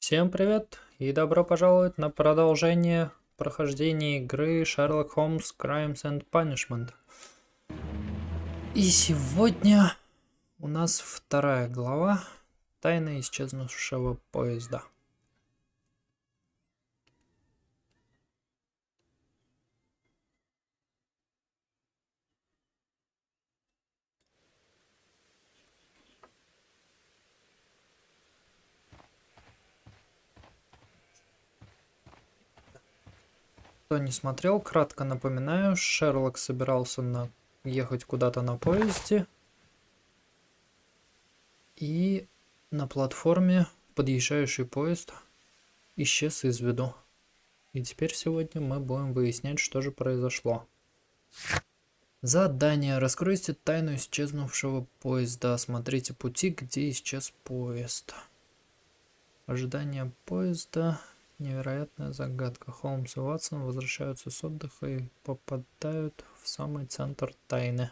Всем привет и добро пожаловать на продолжение прохождения игры Sherlock Holmes Crimes and Punishment. И сегодня у нас вторая глава «Тайна исчезнувшего поезда». Кто не смотрел, кратко напоминаю, Шерлок собирался ехать куда-то на поезде. И на платформе подъезжающий поезд исчез из виду. И теперь сегодня мы будем выяснять, что же произошло. Задание. Раскройте тайну исчезнувшего поезда. Осмотрите пути, где исчез поезд. Ожидание поезда. Невероятная загадка. Холмс и Ватсон возвращаются с отдыха и попадают в самый центр тайны.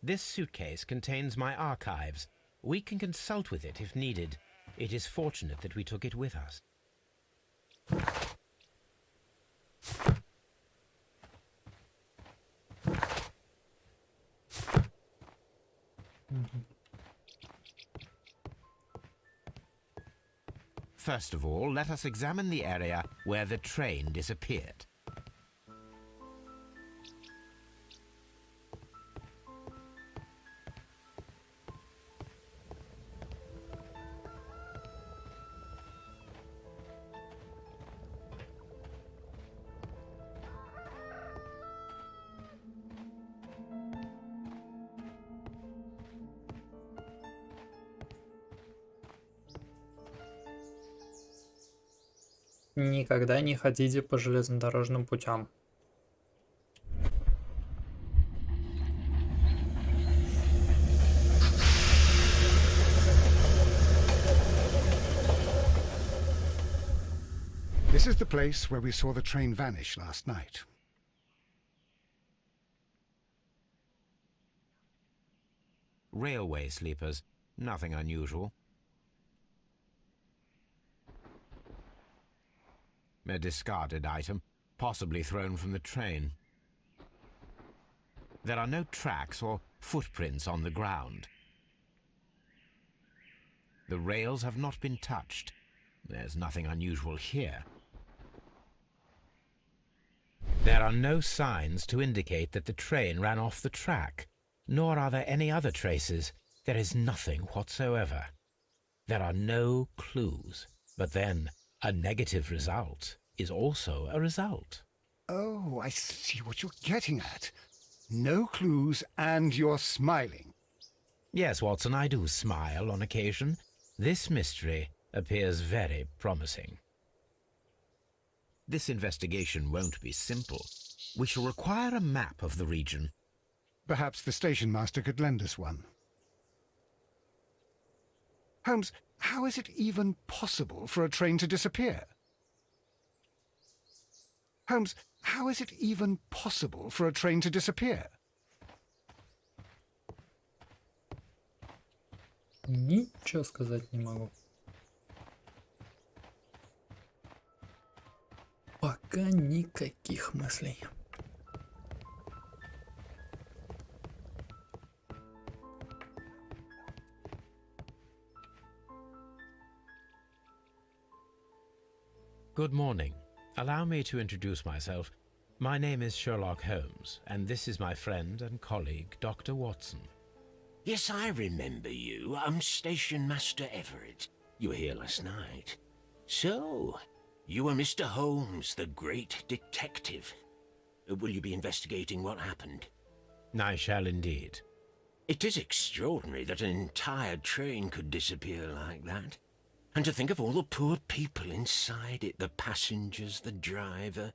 This suitcase contains my archives. We can consult with it if needed. It is fortunate that we took it with us. First of all, let us examine the area where the train disappeared. Никогда не ходите по железнодорожным путям. This is the place where we saw the train vanish last night. Railway sleepers. Nothing unusual. A discarded item, possibly thrown from the train. There are no tracks or footprints on the ground. The rails have not been touched. There's nothing unusual here. There are no signs to indicate that the train ran off the track, nor are there any other traces. There is nothing whatsoever. There are no clues. But then, a negative result is also a result. Oh, I see what you're getting at. No clues and you're smiling. Yes, Watson, I do smile on occasion. This mystery appears very promising. This investigation won't be simple. We shall require a map of the region. Perhaps the station master could lend us one. Holmes, how is it even possible for a train to disappear? Holmes, how is it even possible for a train to disappear? Ничего сказать не могу. Пока никаких мыслей. Good morning. Allow me to introduce myself. My name is Sherlock Holmes, and this is my friend and colleague, Dr. Watson. Yes, I remember you. I'm Station Master Everett. You were here last night. So, you were Mr. Holmes, the great detective. Will you be investigating what happened? I shall indeed. It is extraordinary that an entire train could disappear like that. And to think of all the poor people inside it, the passengers, the driver.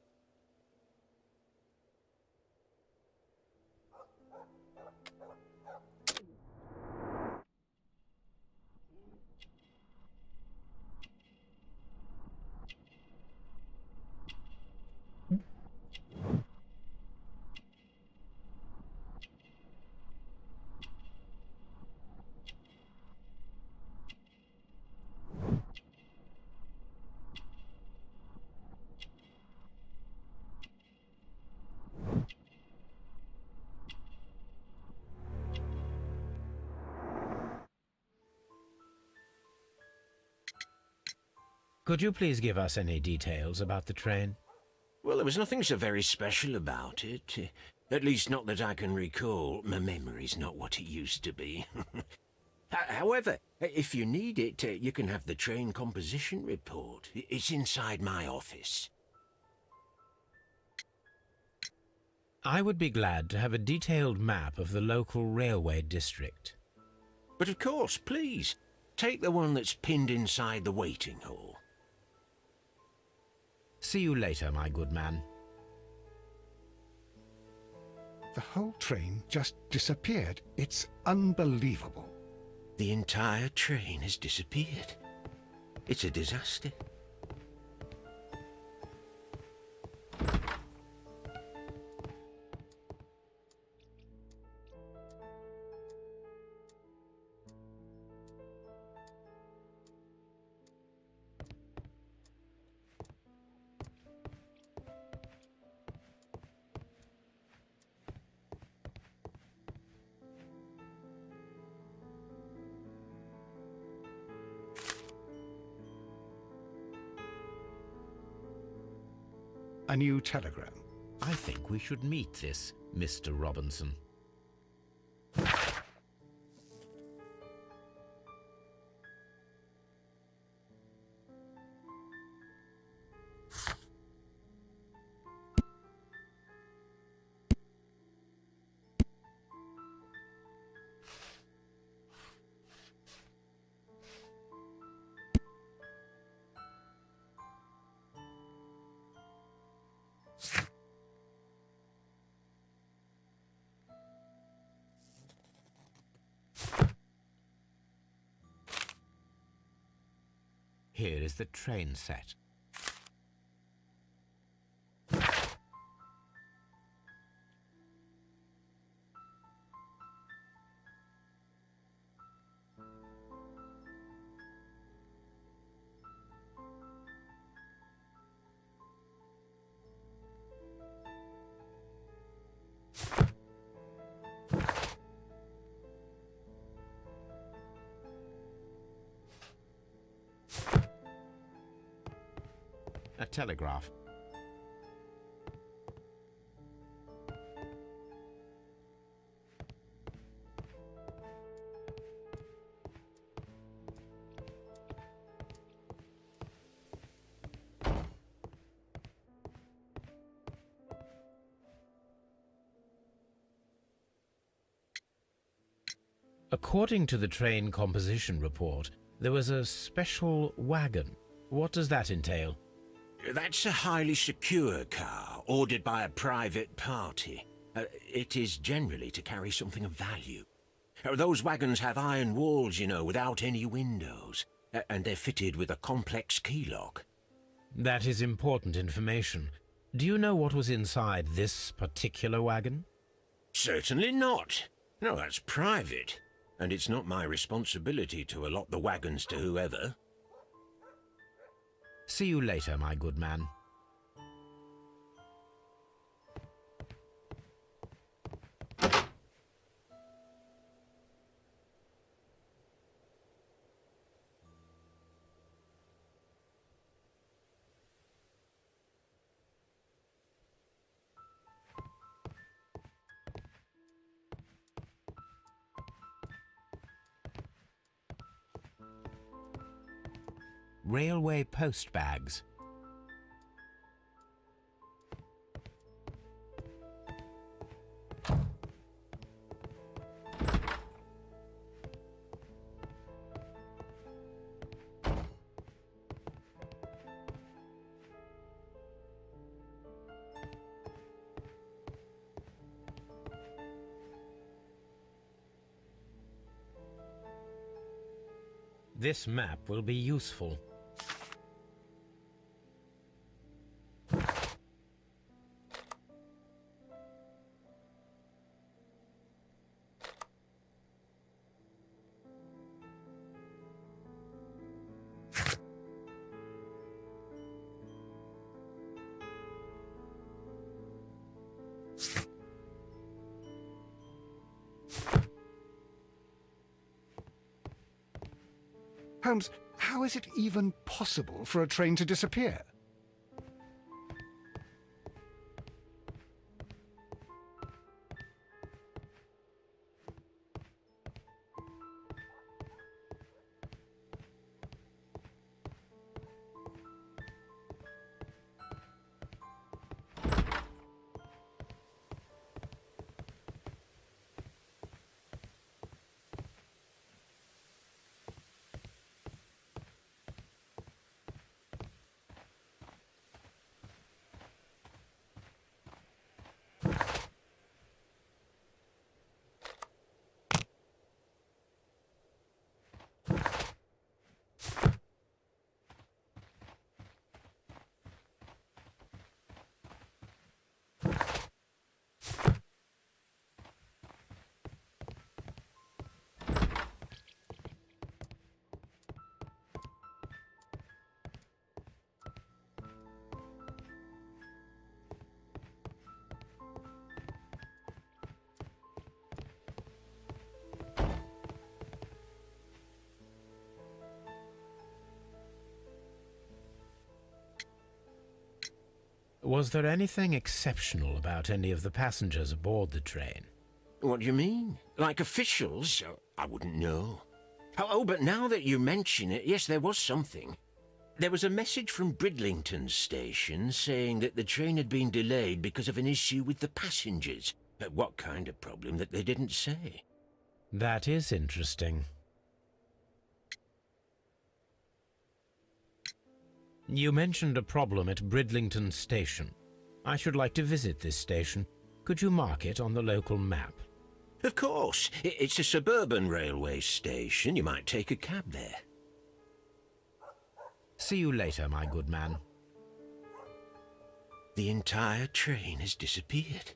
Could you please give us any details about the train? Well, there was nothing so very special about it. At least not that I can recall. My memory's not what it used to be. However, if you need it, you can have the train composition report. It's inside my office. I would be glad to have a detailed map of the local railway district. But of course, please, take the one that's pinned inside the waiting hall. See you later, my good man. The whole train just disappeared. It's unbelievable. The entire train has disappeared. It's a disaster. A new telegram. I think we should meet this Mr. Robinson. Here is the train set. A telegraph. According to the train composition report, there was a special wagon. What does that entail? That's a highly secure car, ordered by a private party. It is generally to carry something of value. Those wagons have iron walls, you know, without any windows, and they're fitted with a complex key lock. That is important information. Do you know what was inside this particular wagon? Certainly not. No, that's private, and it's not my responsibility to allot the wagons to whoever. See you later, my good man. Railway post bags. This map will be useful. Holmes, How is it even possible for a train to disappear? Was there anything exceptional about any of the passengers aboard the train? What do you mean? Like officials? I wouldn't know. Oh, but now that you mention it, yes, there was something. There was a message from Bridlington station saying that the train had been delayed because of an issue with the passengers. What kind of problem that they didn't say? That is interesting. You mentioned a problem at Bridlington Station. I should like to visit this station. Could you mark it on the local map? Of course. It's a suburban railway station. You might take a cab there. See you later, my good man. The entire train has disappeared.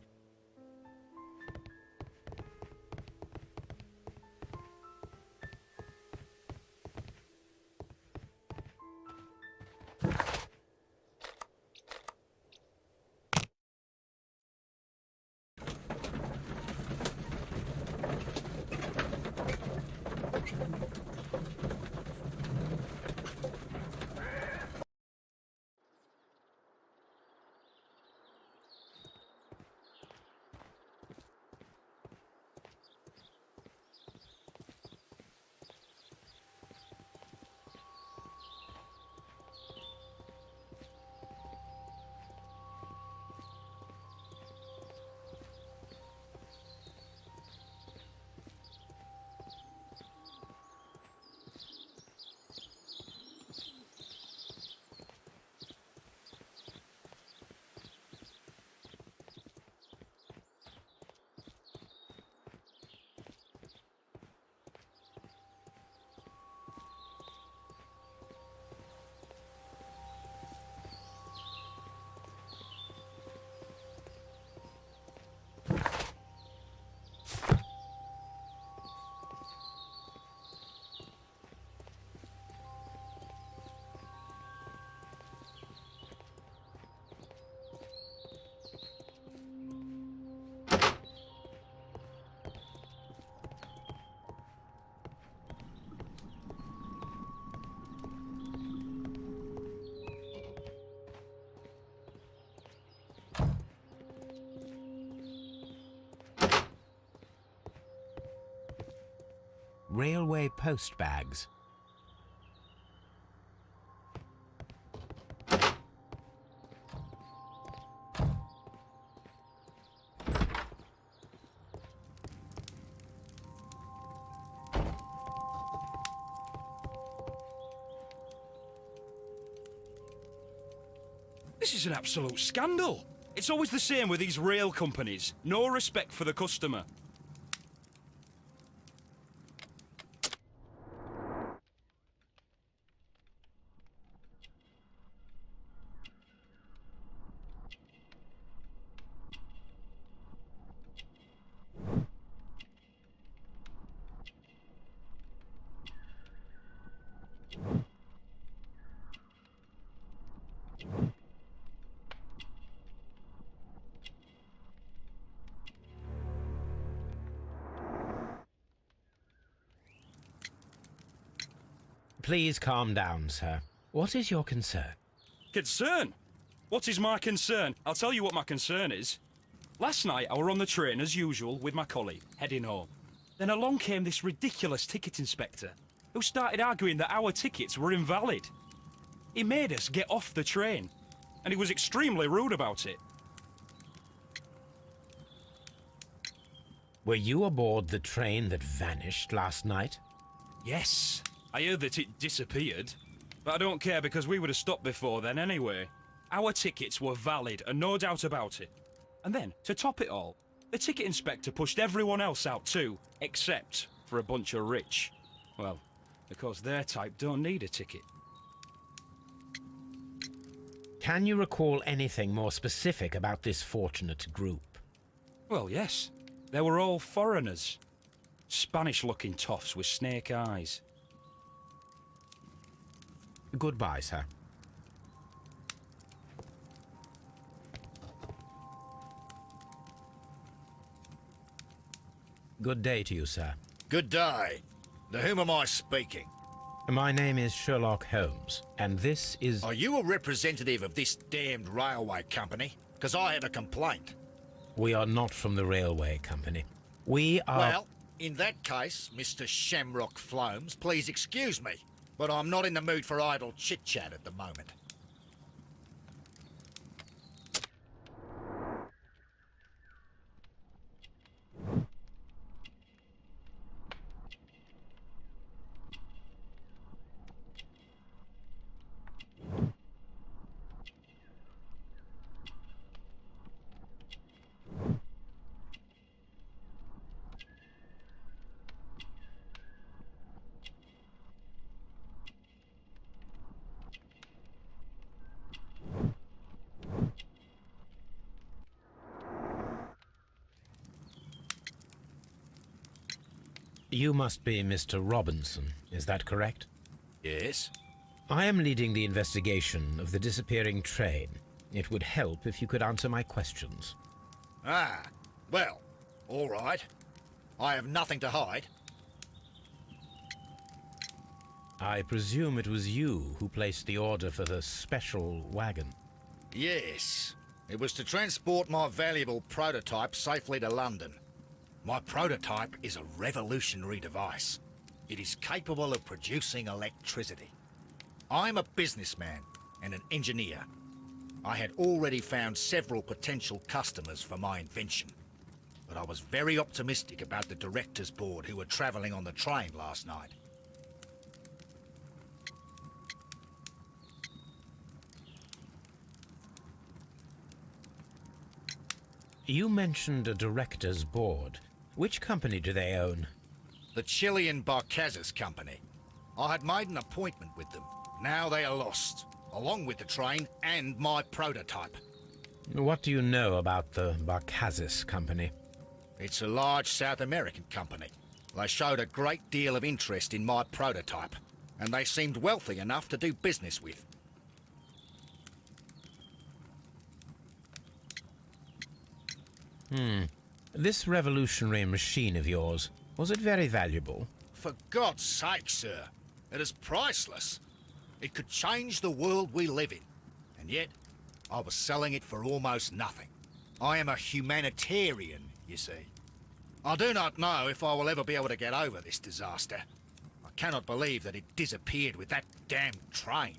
Railway post bags. This is an absolute scandal. It's always the same with these rail companies. No respect for the customer. Please calm down, sir. What is your concern? Concern? What is my concern? I'll tell you what my concern is. Last night, I were on the train as usual with my colleague, heading home. Then along came this ridiculous ticket inspector, who started arguing that our tickets were invalid. He made us get off the train, and he was extremely rude about it. Were you aboard the train that vanished last night? Yes, I heard that it disappeared. But I don't care because we would have stopped before then anyway. Our tickets were valid and no doubt about it. And then, to top it all, the ticket inspector pushed everyone else out too, except for a bunch of rich. Well, because their type don't need a ticket. Can you recall anything more specific about this fortunate group? Well, yes. They were all foreigners. Spanish-looking toffs with snake eyes. Goodbye, sir. Good day to you, sir. Good day. To whom am I speaking? My name is Sherlock Holmes, and this is... Are you a representative of this damned railway company? Because I have a complaint. We are not from the railway company. We are... Well, in that case, Mr. Shamrock Flomes, please excuse me, but I'm not in the mood for idle chit-chat at the moment. You must be Mr. Robinson, is that correct? Yes? I am leading the investigation of the disappearing train. It would help if you could answer my questions. Ah, well, all right. I have nothing to hide. I presume it was you who placed the order for the special wagon. Yes. It was to transport my valuable prototype safely to London. My prototype is a revolutionary device. It is capable of producing electricity. I'm a businessman and an engineer. I had already found several potential customers for my invention, but I was very optimistic about the directors' board who were travelling on the train last night. You mentioned a director's board. Which company do they own? The Chilean Barcazes Company. I had made an appointment with them. Now they are lost, along with the train and my prototype. What do you know about the Barcazes Company? It's a large South American company. They showed a great deal of interest in my prototype, and they seemed wealthy enough to do business with. This revolutionary machine of yours, was it very valuable? For God's sake, sir, it is priceless. It could change the world we live in, and yet I was selling it for almost nothing. I am a humanitarian, you see. I do not know if I will ever be able to get over this disaster. I cannot believe that it disappeared with that damned train.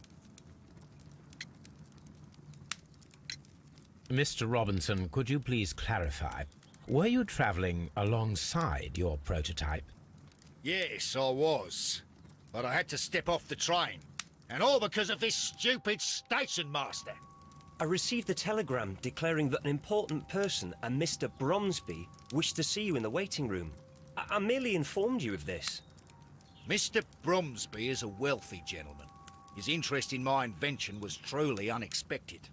Mr. Robinson, could you please clarify? Were you traveling alongside your prototype? Yes, I was. But I had to step off the train. And all because of this stupid station master. I received a telegram declaring that an important person, a Mr. Bromsby, wished to see you in the waiting room. I merely informed you of this. Mr. Bromsby is a wealthy gentleman. His interest in my invention was truly unexpected.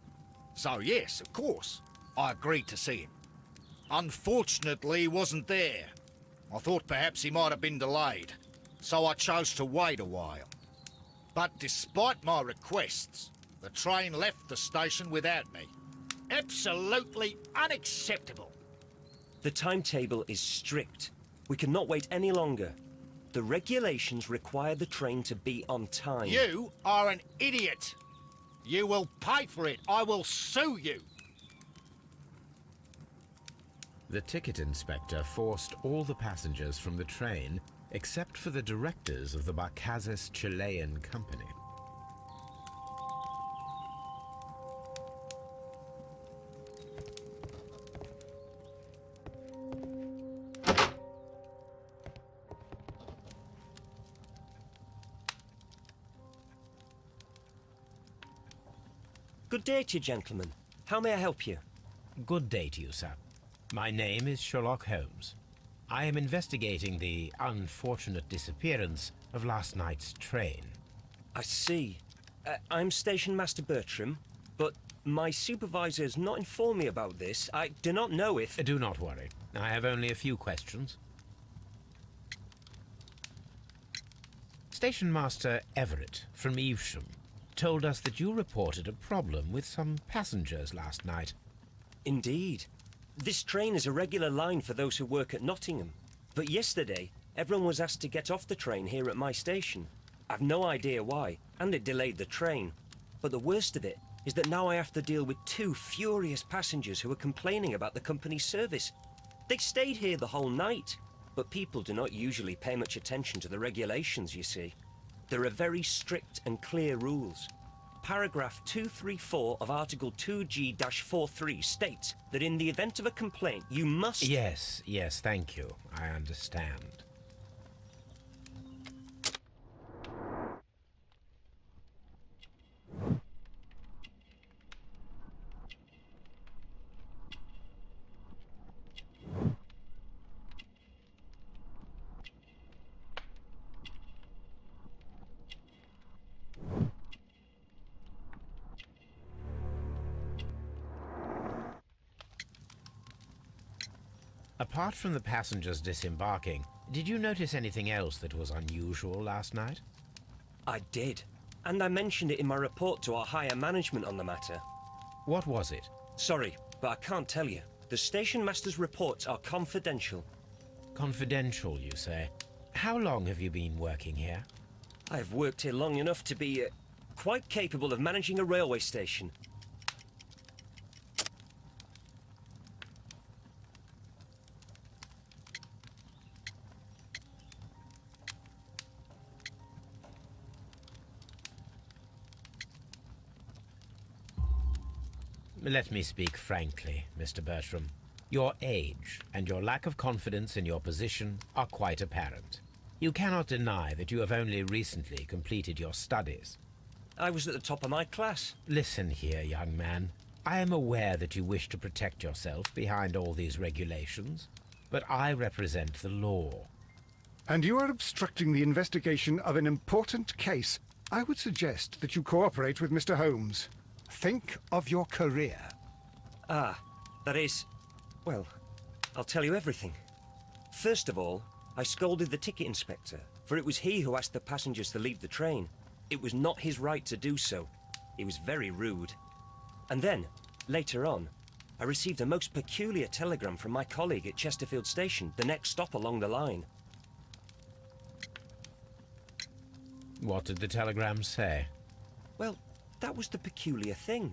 So yes, of course, I agreed to see him. Unfortunately, he wasn't there. I thought perhaps he might have been delayed, so I chose to wait a while. But despite my requests, the train left the station without me. Absolutely unacceptable. The timetable is strict. We cannot wait any longer. The regulations require the train to be on time. You are an idiot! You will pay for it! I will sue you! The ticket inspector forced all the passengers from the train except for the directors of the Barcazes Chilean Company. Good day to you, gentlemen. How may I help you? Good day to you, sir. My name is Sherlock Holmes. I am investigating the unfortunate disappearance of last night's train. I see. I'm Station Master Bertram, but my supervisor has not informed me about this. I do not know if... Do not worry. I have only a few questions. Station Master Everett from Evesham told us that you reported a problem with some passengers last night. Indeed. This train is a regular line for those who work at Nottingham. But yesterday, everyone was asked to get off the train here at my station. I've no idea why, and it delayed the train. But the worst of it is that now I have to deal with two furious passengers who are complaining about the company's service. They stayed here the whole night, but people do not usually pay much attention to the regulations, you see. There are very strict and clear rules. Paragraph 234 of Article 2G-43 states that in the event of a complaint, you must... Yes, thank you. I understand. Apart from the passengers disembarking, did you notice anything else that was unusual last night? I did, and I mentioned it in my report to our higher management on the matter. What was it? Sorry, but I can't tell you. The station master's reports are confidential. Confidential, you say? How long have you been working here? I've worked here long enough to be quite capable of managing a railway station. Let me speak frankly, Mr. Bertram. Your age and your lack of confidence in your position are quite apparent. You cannot deny that you have only recently completed your studies. I was at the top of my class. Listen here, young man. I am aware that you wish to protect yourself behind all these regulations, but I represent the law. And you are obstructing the investigation of an important case. I would suggest that you cooperate with Mr. Holmes. Think of your career. Ah, that is... well, I'll tell you everything. First of all, I scolded the ticket inspector, for it was he who asked the passengers to leave the train. It was not his right to do so. He was very rude. And then, later on, I received a most peculiar telegram from my colleague at Chesterfield Station, the next stop along the line. What did the telegram say? Well, that was the peculiar thing.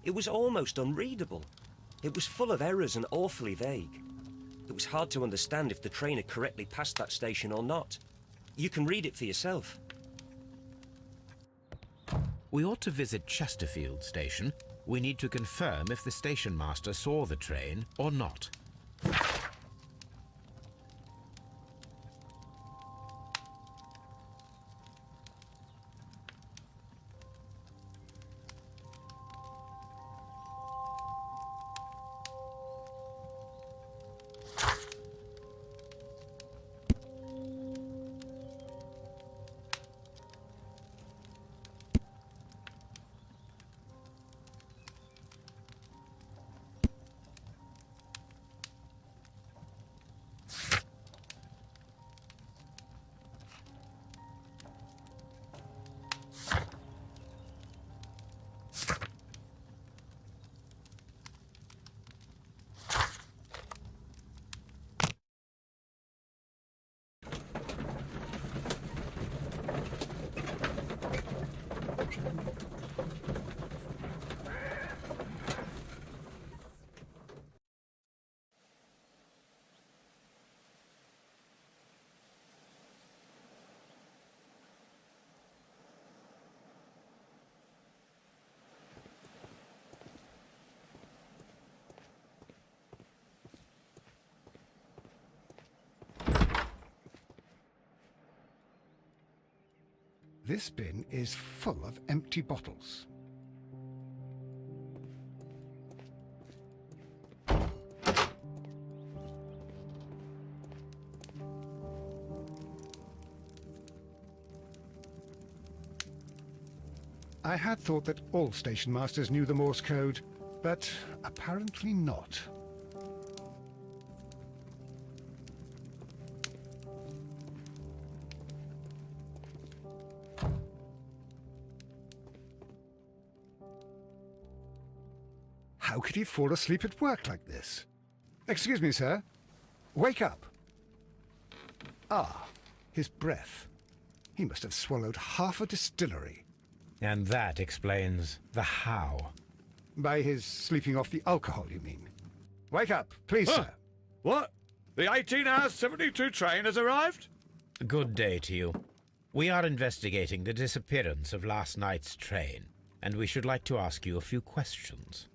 It was almost unreadable. It was full of errors and awfully vague. It was hard to understand if the train had correctly passed that station or not. You can read it for yourself. We ought to visit Chesterfield Station. We need to confirm if the station master saw the train or not. This bin is full of empty bottles. I had thought that all station masters knew the Morse code, but apparently not. How could he fall asleep at work like this? Excuse me, sir. Wake up. Ah, his breath. He must have swallowed half a distillery. And that explains the how. By his sleeping off the alcohol, you mean? Wake up, please, Huh? sir. What? The 18 hours 72 train has arrived? Good day to you. We are investigating the disappearance of last night's train, and we should like to ask you a few questions.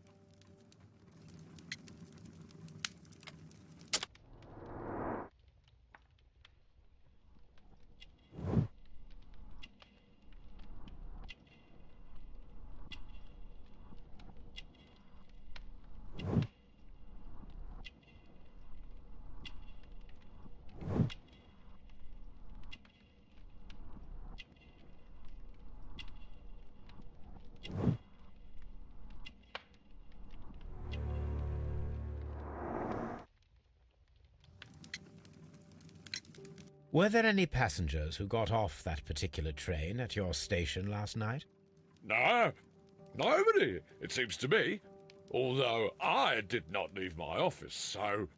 Were there any passengers who got off that particular train at your station last night? No, nobody, it seems to me. Although I did not leave my office, so...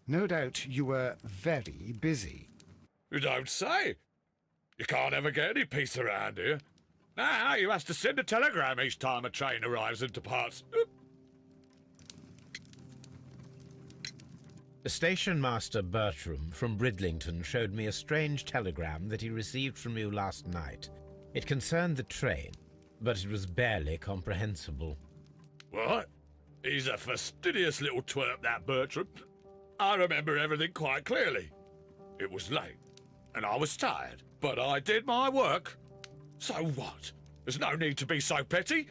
No doubt you were very busy. You don't say. You can't ever get any peace around here. Now you have to send a telegram each time a train arrives and departs. Station Master Bertram from Bridlington showed me a strange telegram that he received from you last night. It concerned the train, but it was barely comprehensible. What? He's a fastidious little twerp, that Bertram. I remember everything quite clearly. It was late, and I was tired, but I did my work. So what? There's no need to be so petty.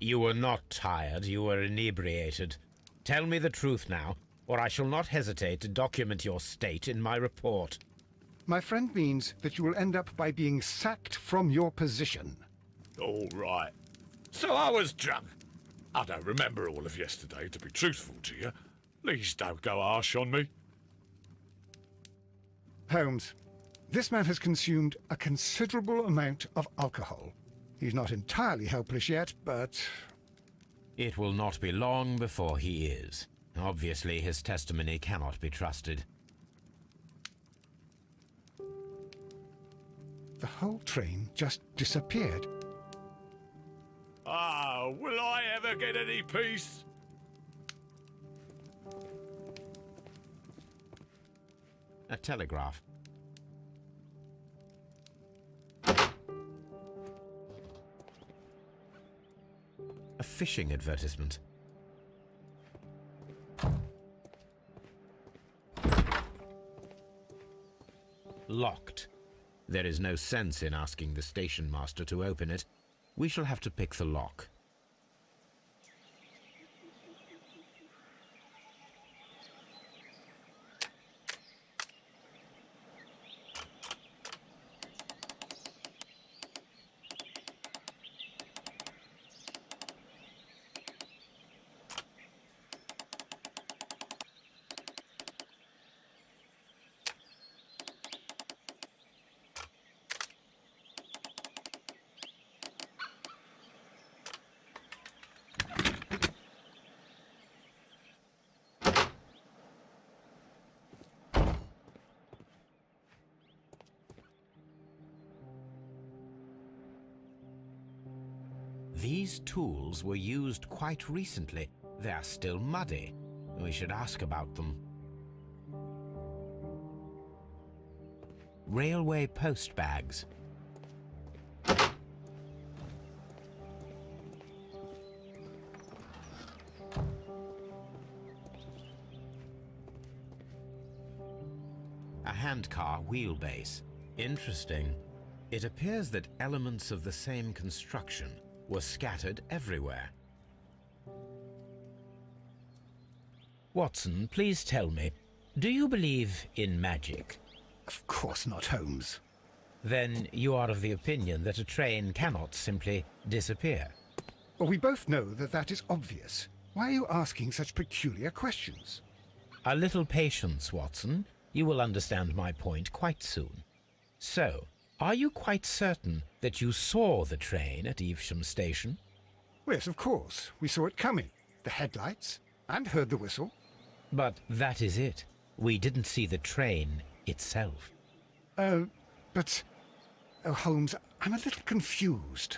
You were not tired, you were inebriated. Tell me the truth now, or I shall not hesitate to document your state in my report. My friend means that you will end up by being sacked from your position. All right. So I was drunk. I don't remember all of yesterday, to be truthful to you. Please don't go harsh on me. Holmes, this man has consumed a considerable amount of alcohol. He's not entirely helpless yet, but... It will not be long before he is. Obviously, his testimony cannot be trusted. The whole train just disappeared. Ah, will I ever get any peace? A telegraph. A fishing advertisement. Locked. There is no sense in asking the station master to open it. We shall have to pick the lock. These tools were used quite recently. They are still muddy. We should ask about them. Railway post bags. A handcar wheelbase. Interesting. It appears that elements of the same construction were scattered everywhere. Watson, please tell me, do you believe in magic? Of course not, Holmes. Then you are of the opinion that a train cannot simply disappear. Well, we both know that that is obvious. Why are you asking such peculiar questions? A little patience, Watson. You will understand my point quite soon. So, are you quite certain that you saw the train at Evesham Station? Well, yes, of course. We saw it coming. The headlights, and heard the whistle. But that is it. We didn't see the train itself. But... Oh, Holmes, I'm a little confused.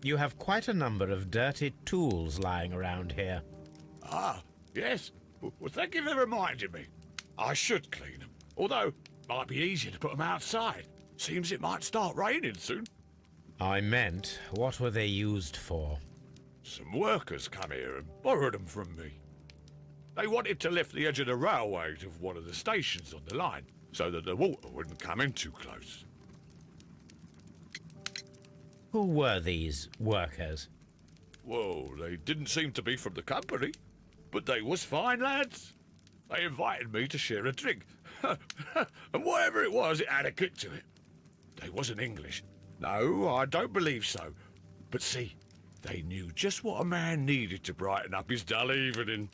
You have quite a number of dirty tools lying around here. Ah, yes. Well, thank you for reminding me. I should clean them. Although, might be easier to put them outside. Seems it might start raining soon. I meant, what were they used for? Some workers come here and borrowed them from me. They wanted to lift the edge of the railway to one of the stations on the line, so that the water wouldn't come in too close. Who were these workers? Well, they didn't seem to be from the company, but they was fine lads. They invited me to share a drink, and whatever it was, it had a kick to it. They wasn't English. No, I don't believe so. But see, they knew just what a man needed to brighten up his dull evening.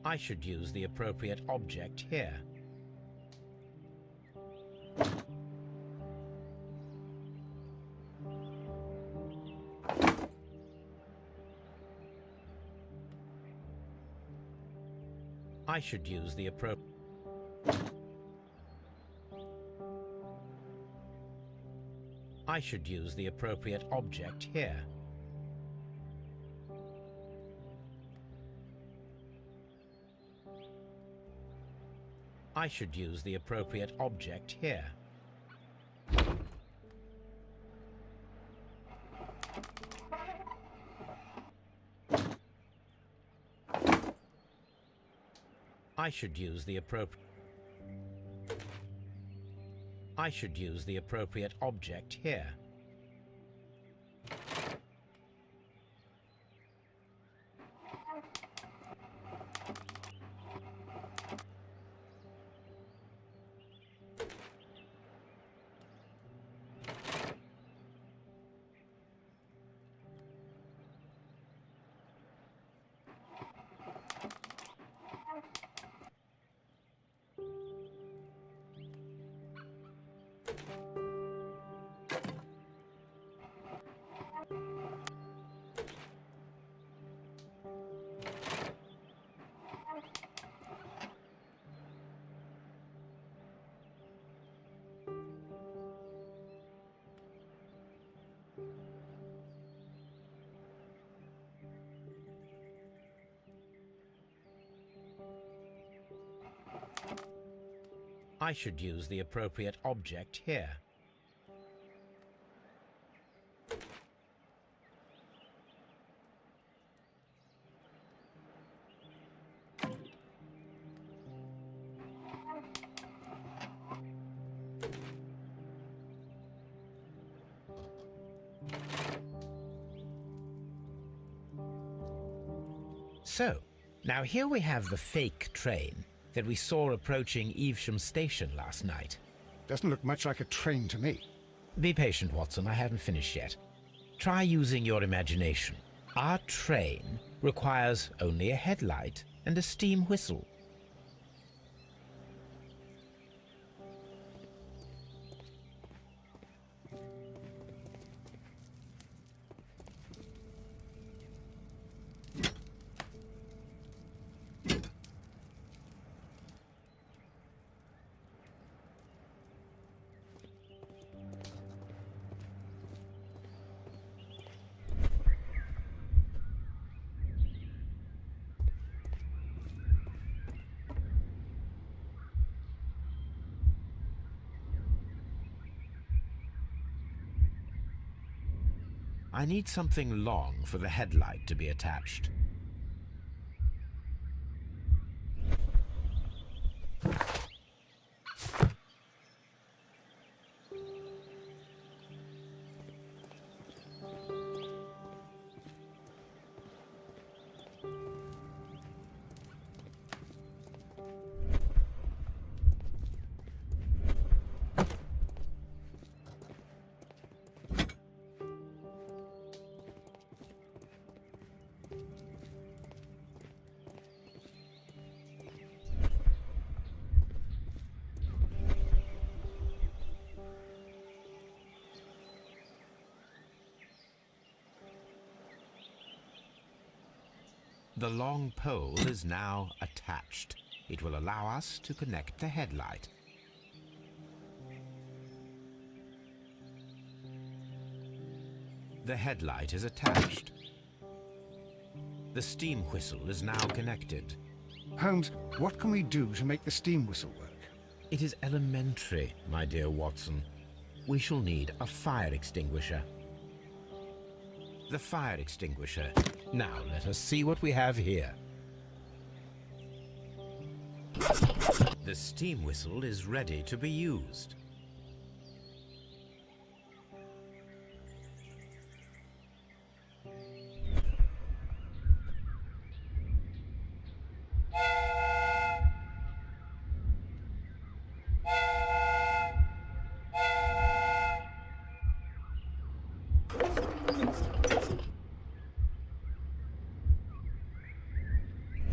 I should use the appropriate object here. I should use the appropriate... I should use the appropriate object here. I should use the appropriate object here. I should use the appropriate... I should use the appropriate object here. I should use the appropriate object here. So, now here we have the fake train that we saw approaching Evesham Station last night. Doesn't look much like a train to me. Be patient, Watson, I haven't finished yet. Try using your imagination. Our train requires only a headlight and a steam whistle. I need something long for the headlight to be attached. The long pole is now attached. It will allow us to connect the headlight. The headlight is attached. The steam whistle is now connected. Holmes, what can we do to make the steam whistle work? It is elementary, my dear Watson. We shall need a fire extinguisher. The fire extinguisher. Now let us see what we have here. The steam whistle is ready to be used.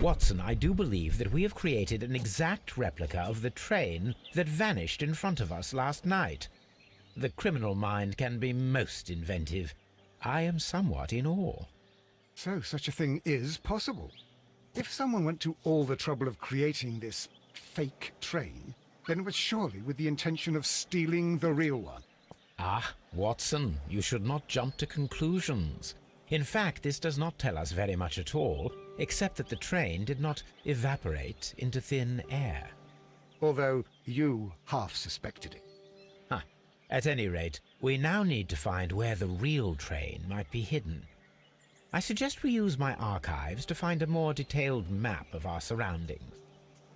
Watson, I do believe that we have created an exact replica of the train that vanished in front of us last night. The criminal mind can be most inventive. I am somewhat in awe. So such a thing is possible. If someone went to all the trouble of creating this fake train, then it was surely with the intention of stealing the real one. Ah, Watson, you should not jump to conclusions. In fact, this does not tell us very much at all, except that the train did not evaporate into thin air. Although you half suspected it. Huh. At any rate, we now need to find where the real train might be hidden. I suggest we use my archives to find a more detailed map of our surroundings.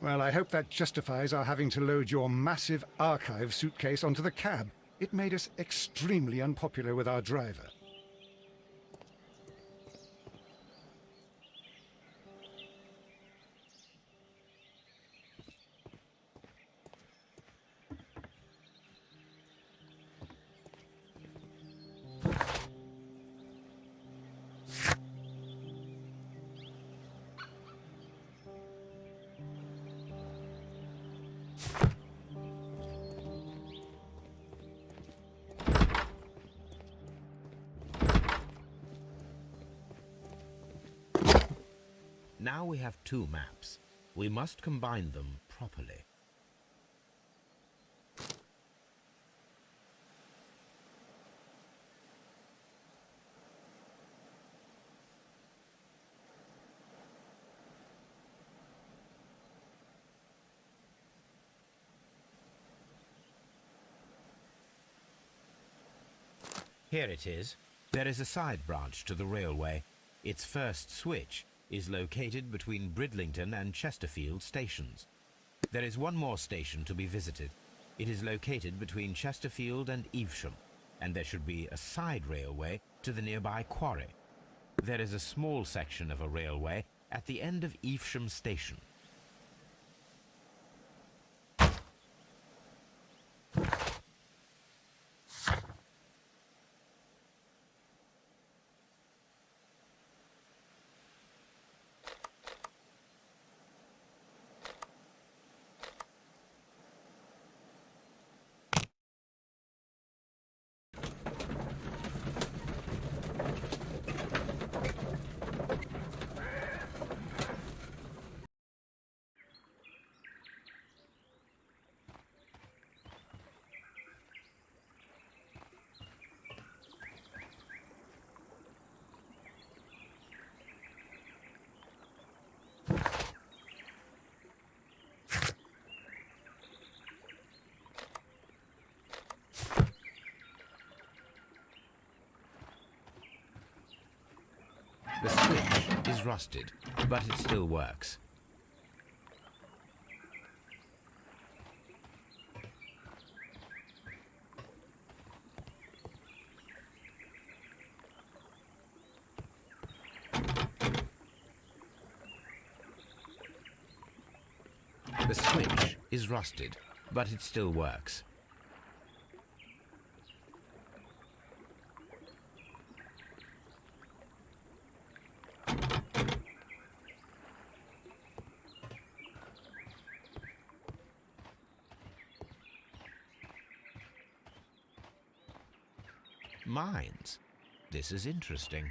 Well, I hope that justifies our having to load your massive archive suitcase onto the cab. It made us extremely unpopular with our driver. Now we have two maps. We must combine them properly. Here it is. There is a side branch to the railway. Its first switch is located between Bridlington and Chesterfield stations. There is one more station to be visited. It is located between Chesterfield and Evesham, and there should be a side railway to the nearby quarry. There is a small section of a railway at the end of Evesham station. The switch is rusted, but it still works. The switch is rusted, but it still works. Mines. This is interesting.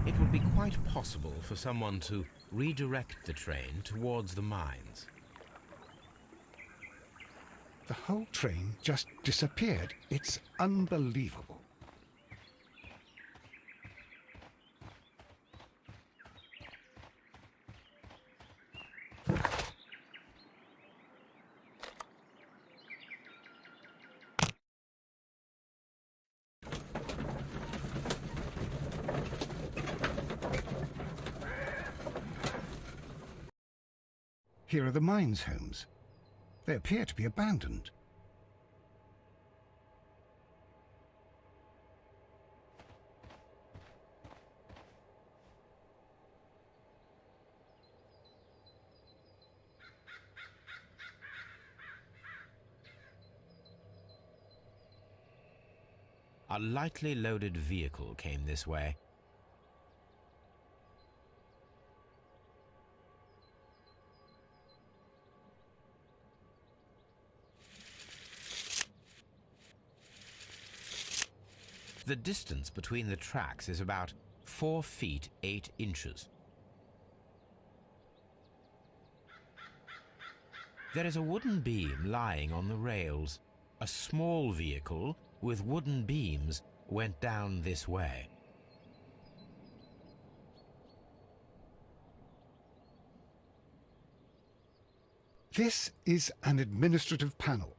It would be quite possible for someone to redirect the train towards the mines. The whole train just disappeared. It's unbelievable. Here are the mines homes. They appear to be abandoned. A lightly loaded vehicle came this way. The distance between the tracks is about 4 feet 8 inches. There is a wooden beam lying on the rails. A small vehicle with wooden beams went down this way. This is an administrative panel.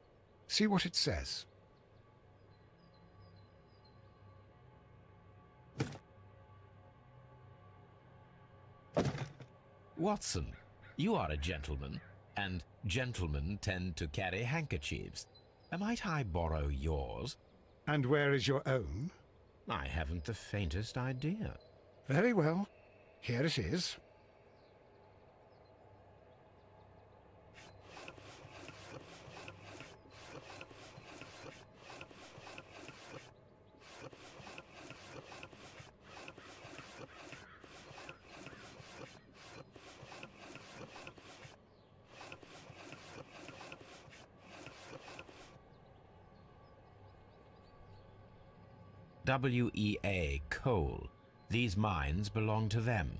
See what it says. Watson, you are a gentleman, and gentlemen tend to carry handkerchiefs. Might I borrow yours? And where is your own? I haven't the faintest idea. Very well. Here it is. WEA coal. These mines belong to them.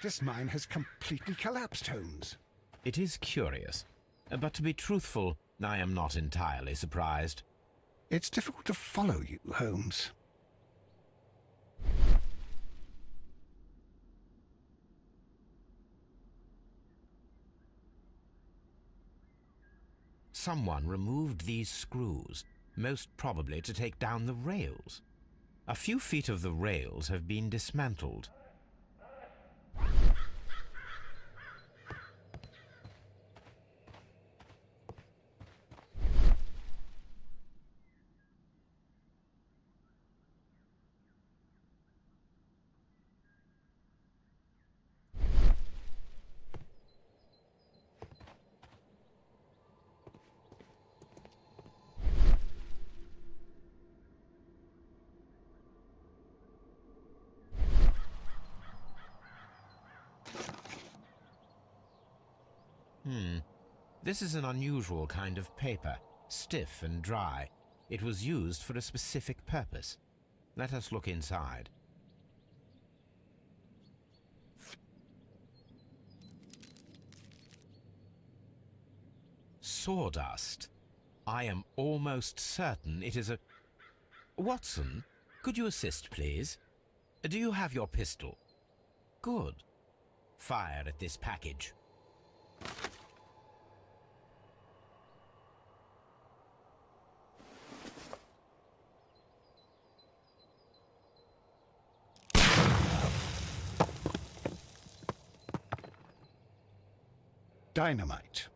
This mine has completely collapsed, Holmes. It is curious, but to be truthful, I am not entirely surprised. It's difficult to follow you, Holmes. Someone removed these screws, most probably to take down the rails. A few feet of the rails have been dismantled. This is an unusual kind of paper, stiff and dry. It was used for a specific purpose. Let us look inside. Sawdust. I am almost certain it is a... Watson, could you assist, please? Do you have your pistol? Good. Fire at this package. Dynamite.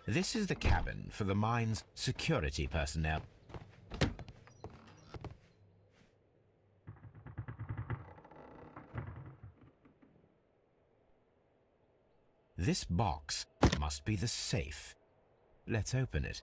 This is the cabin for the mine's security personnel. This box must be the safe. Let's open it.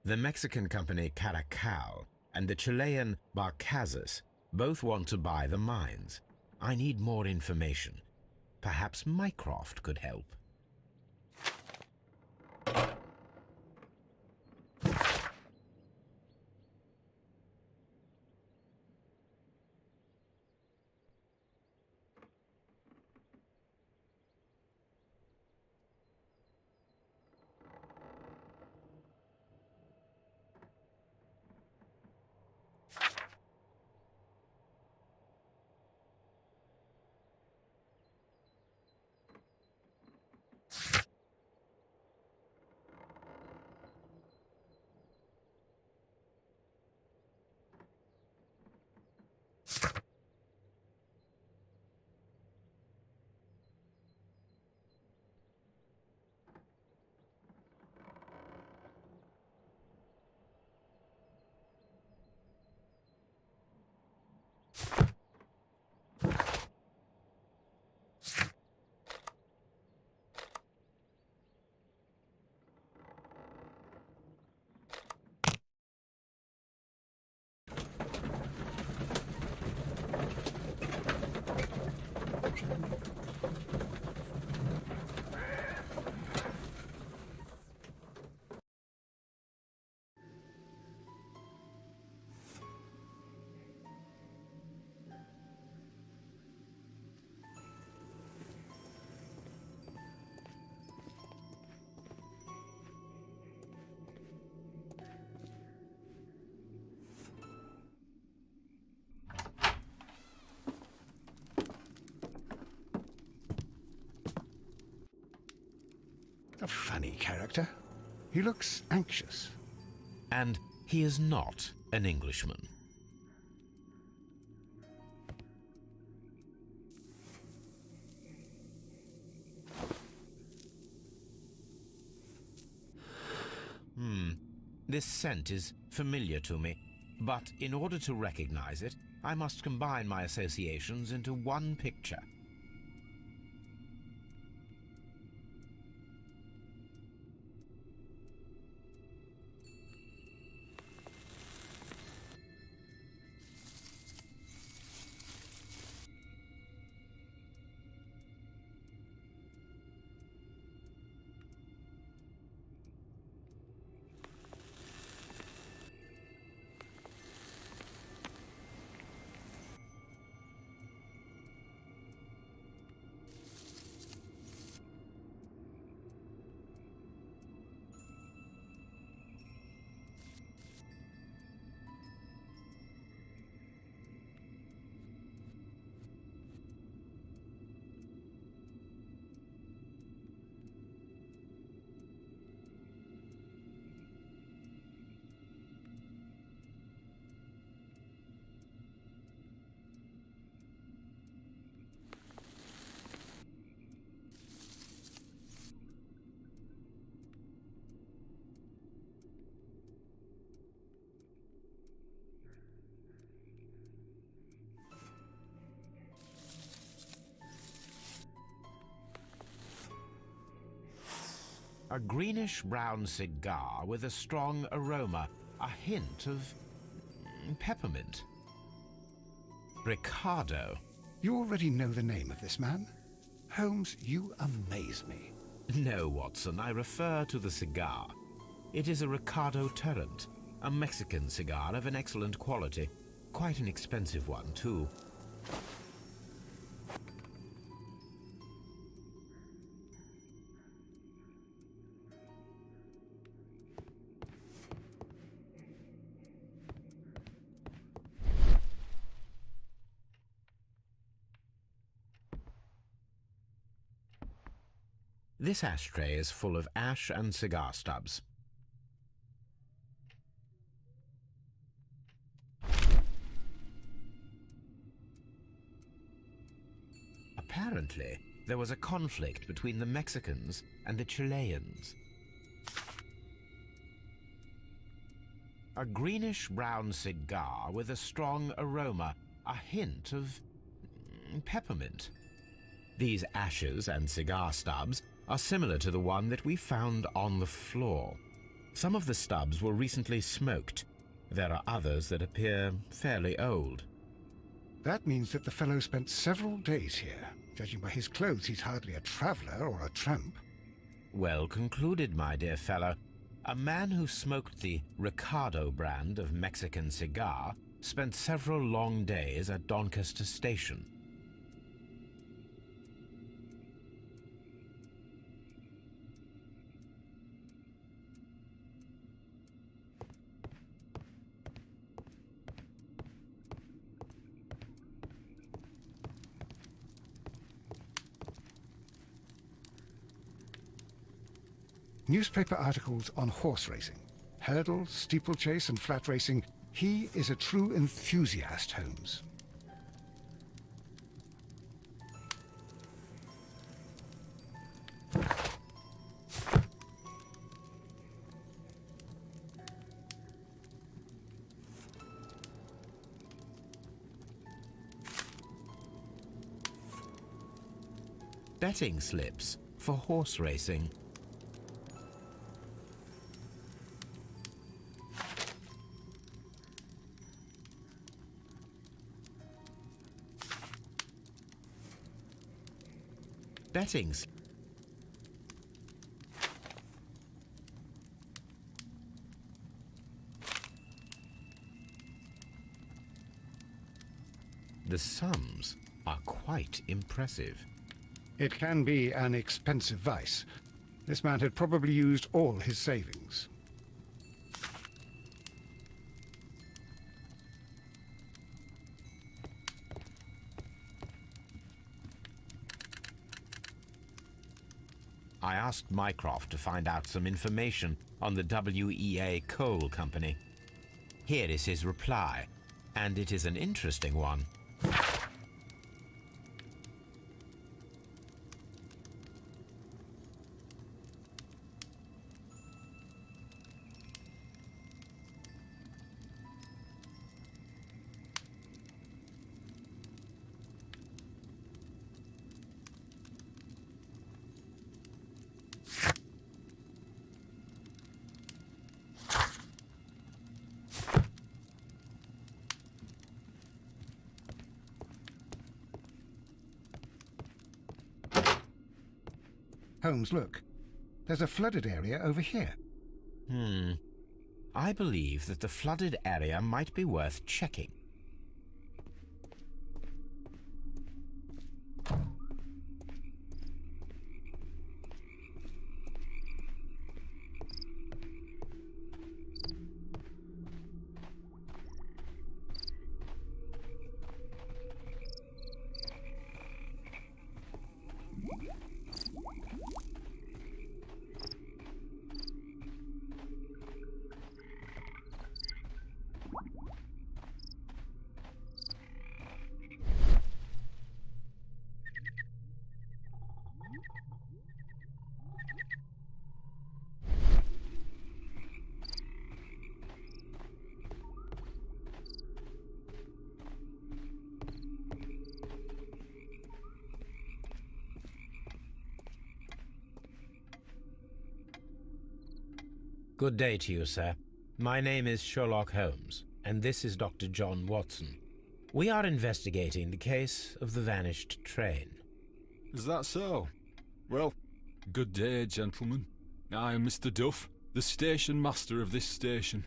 The Mexican company Caracal and the Chilean Barcazas both want to buy the mines. I need more information. Perhaps Mycroft could help. A funny character. He looks anxious. And he is not an Englishman. This scent is familiar to me, but in order to recognize it, I must combine my associations into one picture. A greenish-brown cigar with a strong aroma, a hint of peppermint. Ricardo. You already know the name of this man? Holmes, you amaze me. No, Watson, I refer to the cigar. It is a Ricardo Tarrant, a Mexican cigar of an excellent quality. Quite an expensive one, too. This ashtray is full of ash and cigar stubs. Apparently, there was a conflict between the Mexicans and the Chileans. A greenish-brown cigar with a strong aroma, a hint of peppermint. These ashes and cigar stubs are similar to the one that we found on the floor. Some of the stubs were recently smoked. There are others that appear fairly old. That means that the fellow spent several days here. Judging by his clothes, he's hardly a traveller or a tramp. Well concluded, my dear fellow. A man who smoked the Ricardo brand of Mexican cigar spent several long days at Doncaster Station. Newspaper articles on horse racing. Hurdle, steeplechase and flat racing. He is a true enthusiast, Holmes. Betting slips for horse racing. Bettings. The sums are quite impressive. It can be an expensive vice. This man had probably used all his savings. I asked Mycroft to find out some information on the WEA Coal Company. Here is his reply, and it is an interesting one. Holmes, look. There's a flooded area over here. I believe that the flooded area might be worth checking. Good day to you, sir. My name is Sherlock Holmes, and this is Dr. John Watson. We are investigating the case of the vanished train. Is that so? Well, good day, gentlemen. I am Mr. Duff, the station master of this station.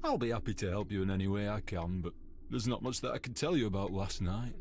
I'll be happy to help you in any way I can, but there's not much that I can tell you about last night.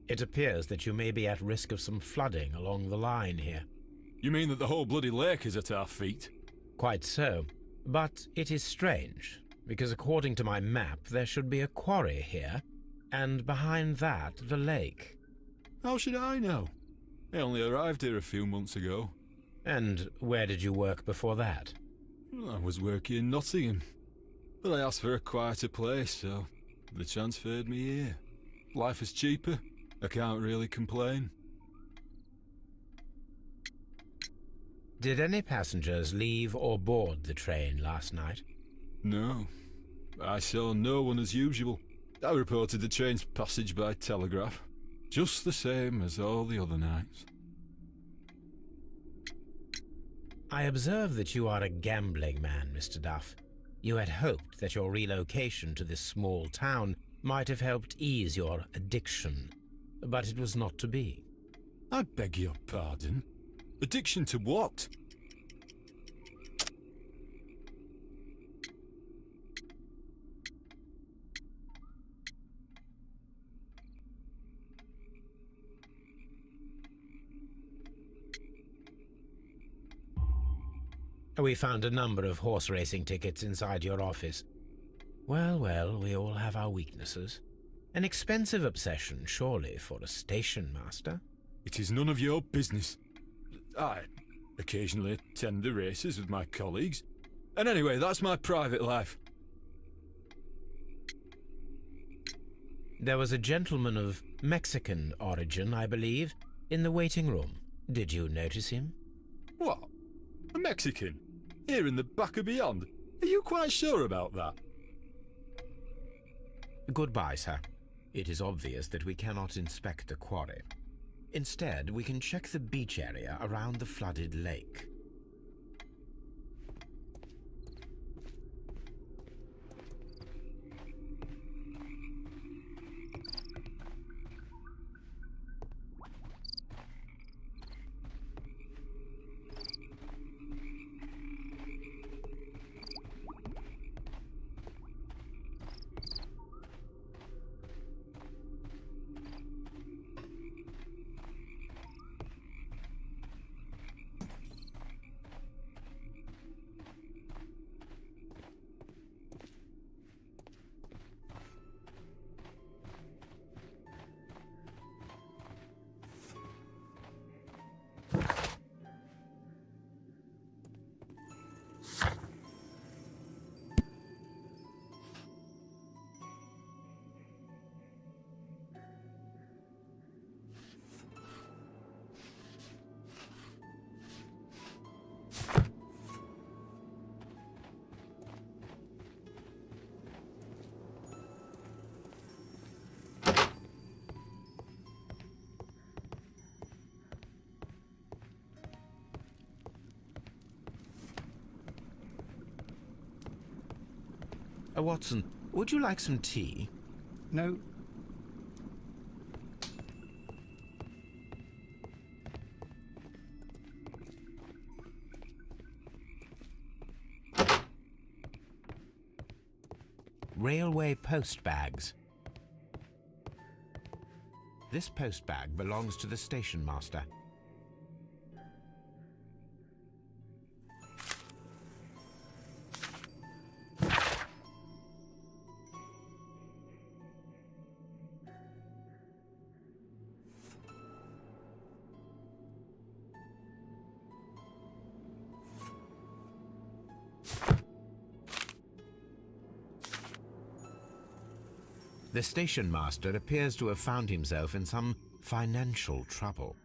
It appears that you may be at risk of some flooding along the line here. You mean that the whole bloody lake is at our feet? Quite so. But it is strange, because according to my map, there should be a quarry here, and behind that, the lake. How should I know? I only arrived here a few months ago. And where did you work before that? I was working in Nottingham, but I asked for a quieter place, so they transferred me here. Life is cheaper. I can't really complain. Did any passengers leave or board the train last night? No. I saw no one as usual. I reported the train's passage by telegraph, just the same as all the other nights. I observe that you are a gambling man, Mr. Duff. You had hoped that your relocation to this small town might have helped ease your addiction, but it was not to be. I beg your pardon? Addiction to what? We found a number of horse racing tickets inside your office. Well, well, we all have our weaknesses. An expensive obsession, surely, for a station master. It is none of your business. I occasionally attend the races with my colleagues. And anyway, that's my private life. There was a gentleman of Mexican origin, I believe, in the waiting room. Did you notice him? What? A Mexican? Here in the back of beyond? Are you quite sure about that? Goodbye, sir. It is obvious that we cannot inspect the quarry. Instead, we can check the beach area around the flooded lake. Watson, would you like some tea? No. Railway post bags. This post bag belongs to the station master. The station master appears to have found himself in some financial trouble.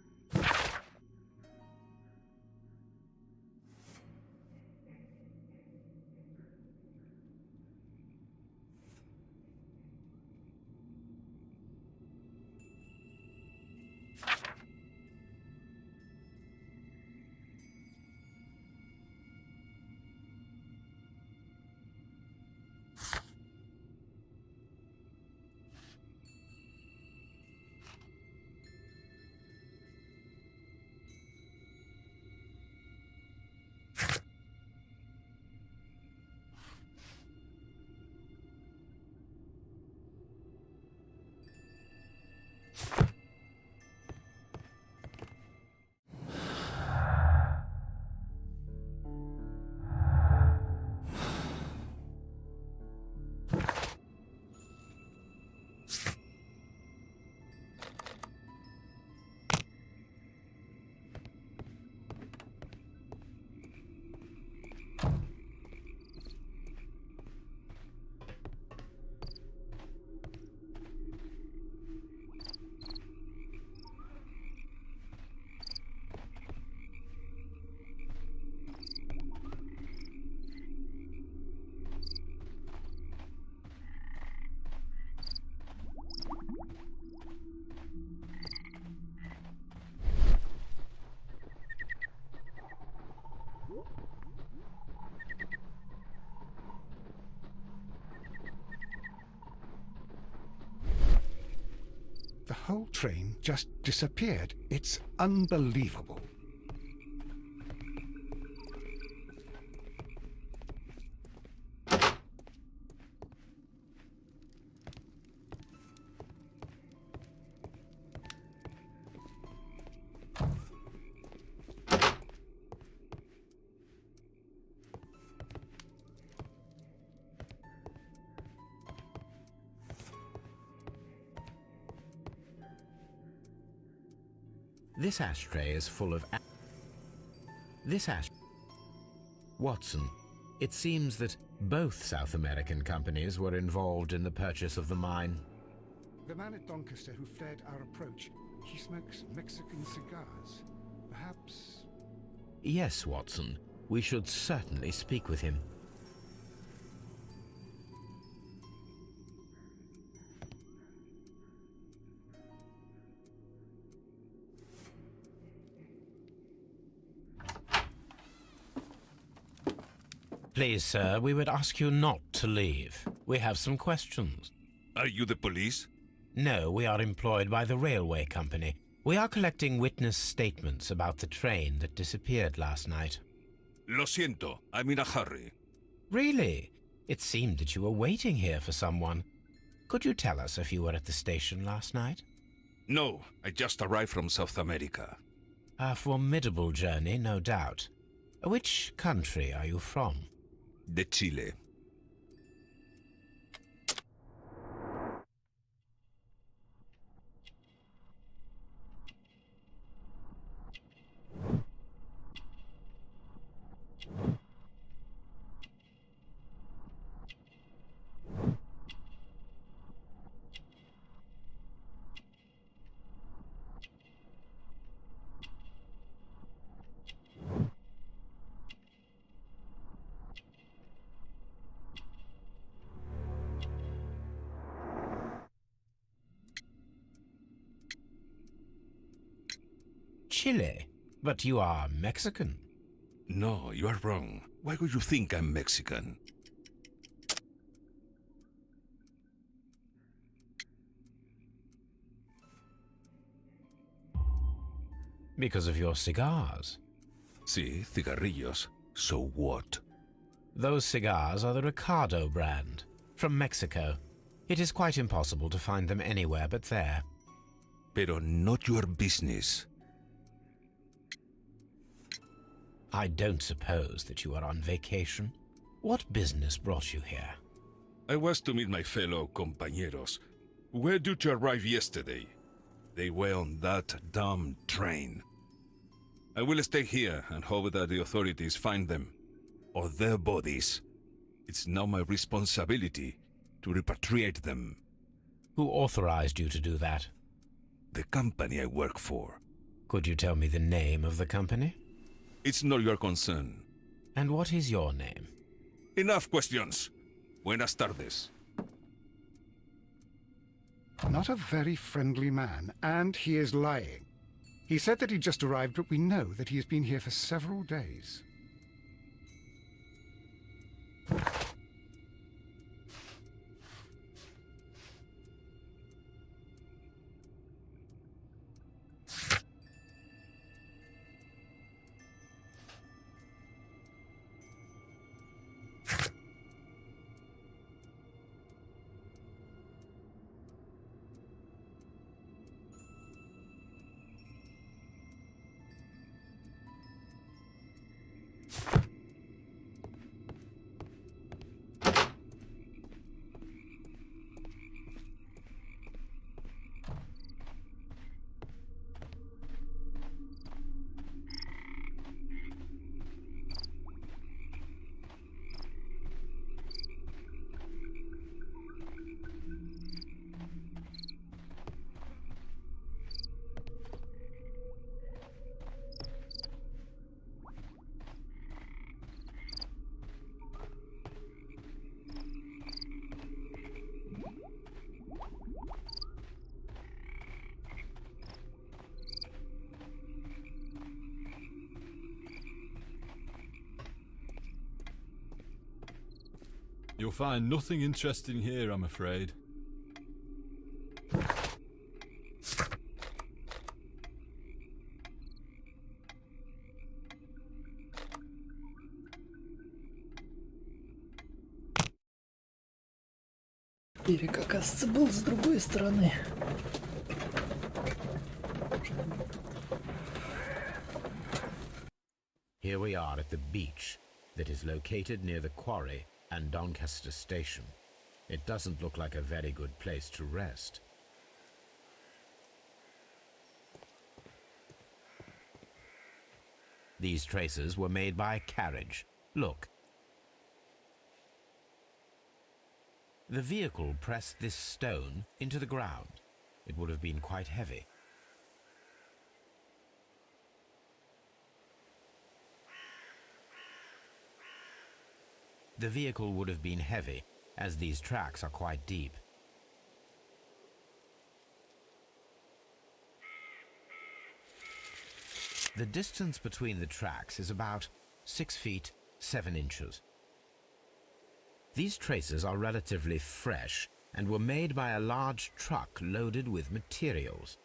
The whole train just disappeared. It's unbelievable. This ashtray is full of... Watson, it seems that both South American companies were involved in the purchase of the mine. The man at Doncaster who fled our approach, he smokes Mexican cigars. Perhaps... Yes, Watson. We should certainly speak with him. Please, sir, we would ask you not to leave. We have some questions. Are you the police? No, we are employed by the railway company. We are collecting witness statements about the train that disappeared last night. Lo siento, I'm in a hurry. Really? It seemed that you were waiting here for someone. Could you tell us if you were at the station last night? No, I just arrived from South America. A formidable journey, no doubt. Which country are you from? De Chile. Chile? But you are Mexican. No, you are wrong. Why would you think I'm Mexican? Because of your cigars. Sí, cigarrillos. So what? Those cigars are the Ricardo brand, from Mexico. It is quite impossible to find them anywhere but there. Pero not your business. I don't suppose that you are on vacation. What business brought you here? I was to meet my fellow compañeros, who were due to arrive yesterday. They were on that damn train. I will stay here and hope that the authorities find them, or their bodies. It's now my responsibility to repatriate them. Who authorized you to do that? The company I work for. Could you tell me the name of the company? It's not your concern. And what is your name? Enough questions. Buenas tardes. Not a very friendly man, and he is lying. He said that he just arrived, but we know that he has been here for several days. You'll find nothing interesting here, I'm afraid. Берег, оказывается, был с другой стороны. Here we are at the beach that is located near the quarry and Doncaster Station. It doesn't look like a very good place to rest. These traces were made by a carriage. Look. The vehicle pressed this stone into the ground. It would have been quite heavy. The vehicle would have been heavy, as these tracks are quite deep. The distance between the tracks is about 6 feet 7 inches. These traces are relatively fresh and were made by a large truck loaded with materials.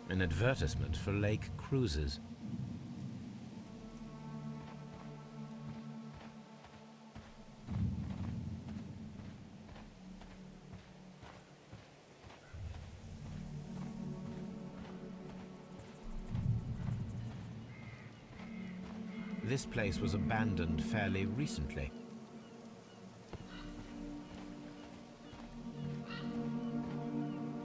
An advertisement for lake cruises. This place was abandoned fairly recently.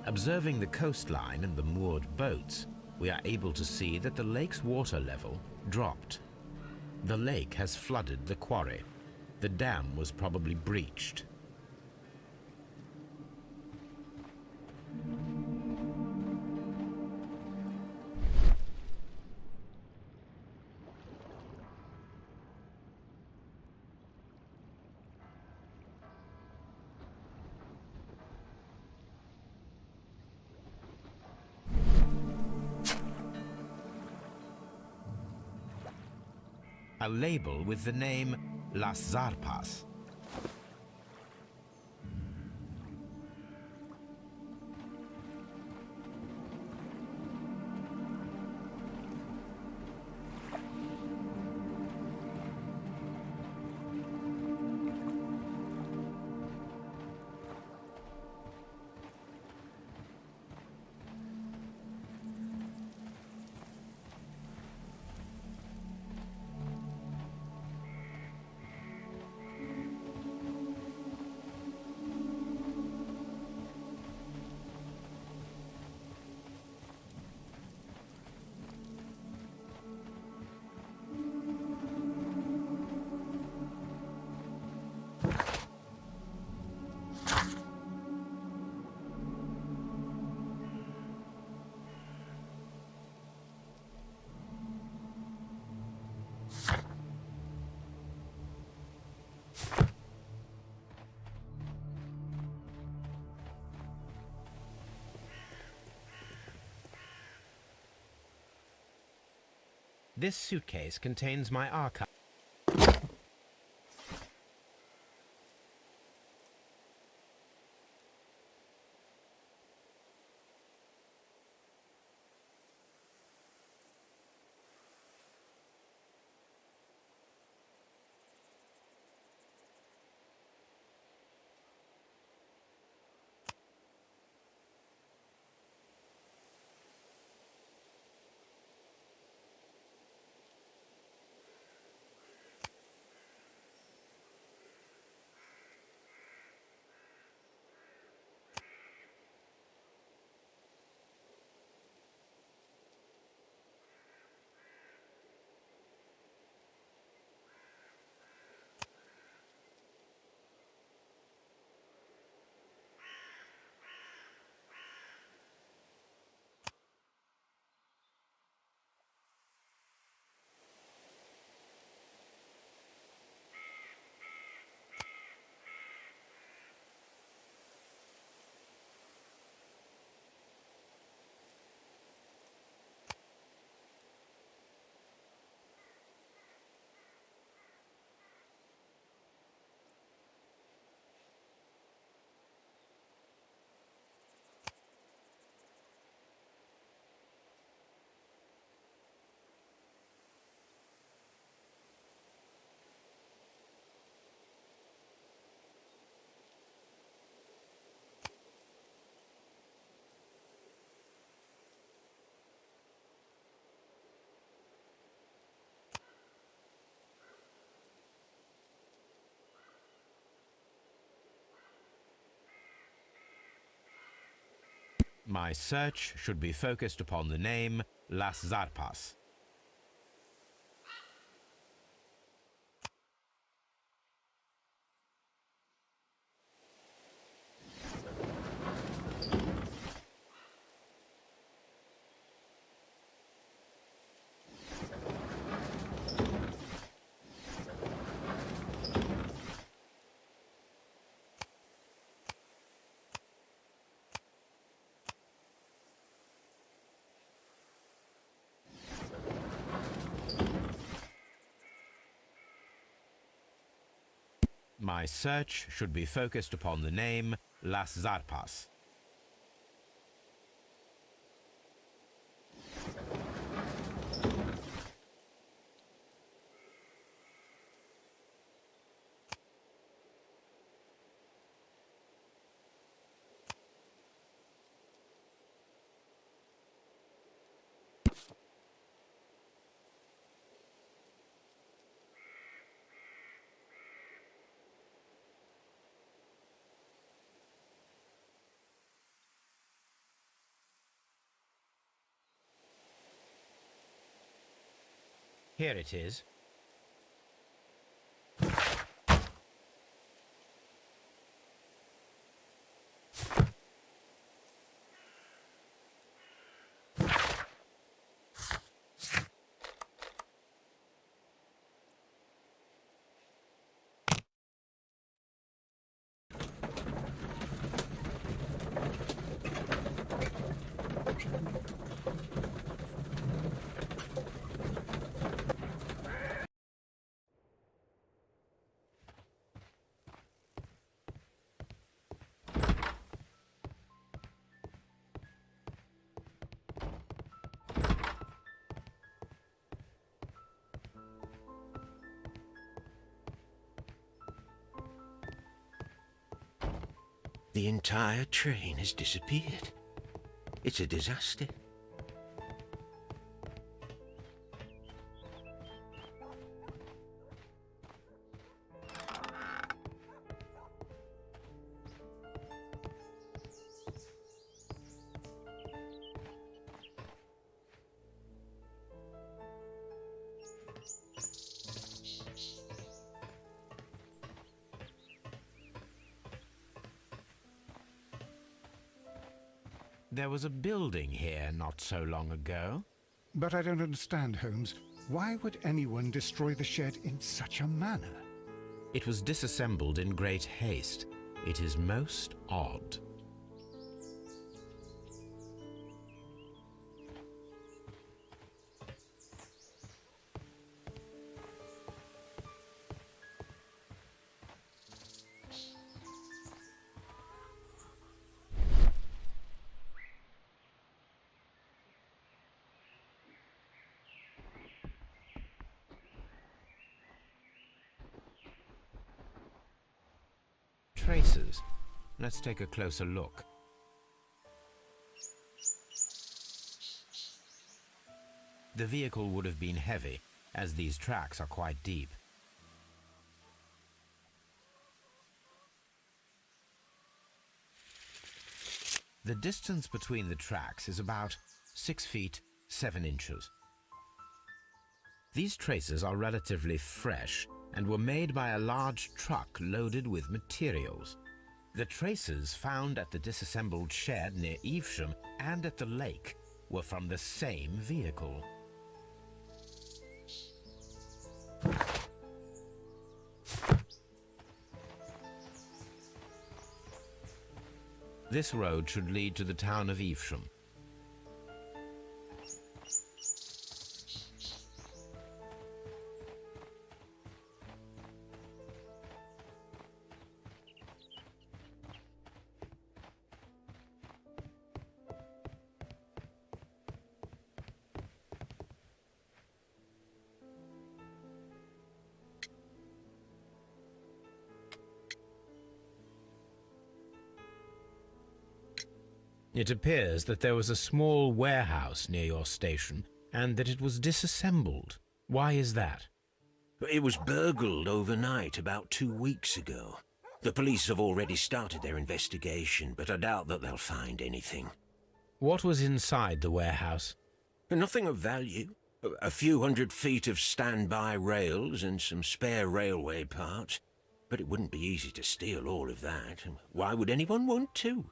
Observing the coastline and the moored boats, we are able to see that the lake's water level dropped. The lake has flooded the quarry. The dam was probably breached. A label with the name Las Zarpas. This suitcase contains my archive. My search should be focused upon the name Las Zarpas. My search should be focused upon the name Las Zarpas. Here it is. The entire train has disappeared. It's a disaster. There was a building here not so long ago. But I don't understand, Holmes. Why would anyone destroy the shed in such a manner? It was disassembled in great haste. It is most odd. Traces. Let's take a closer look. The vehicle would have been heavy, as these tracks are quite deep. The distance between the tracks is about 6 feet 7 inches. These traces are relatively fresh and were made by a large truck loaded with materials. The traces found at the disassembled shed near Evesham and at the lake were from the same vehicle. This road should lead to the town of Evesham. It appears that there was a small warehouse near your station and that it was disassembled. Why is that? It was burgled overnight about 2 weeks ago. The police have already started their investigation, but I doubt that they'll find anything. What was inside the warehouse? Nothing of value. A few 100 feet of standby rails and some spare railway parts. But it wouldn't be easy to steal all of that. Why would anyone want to?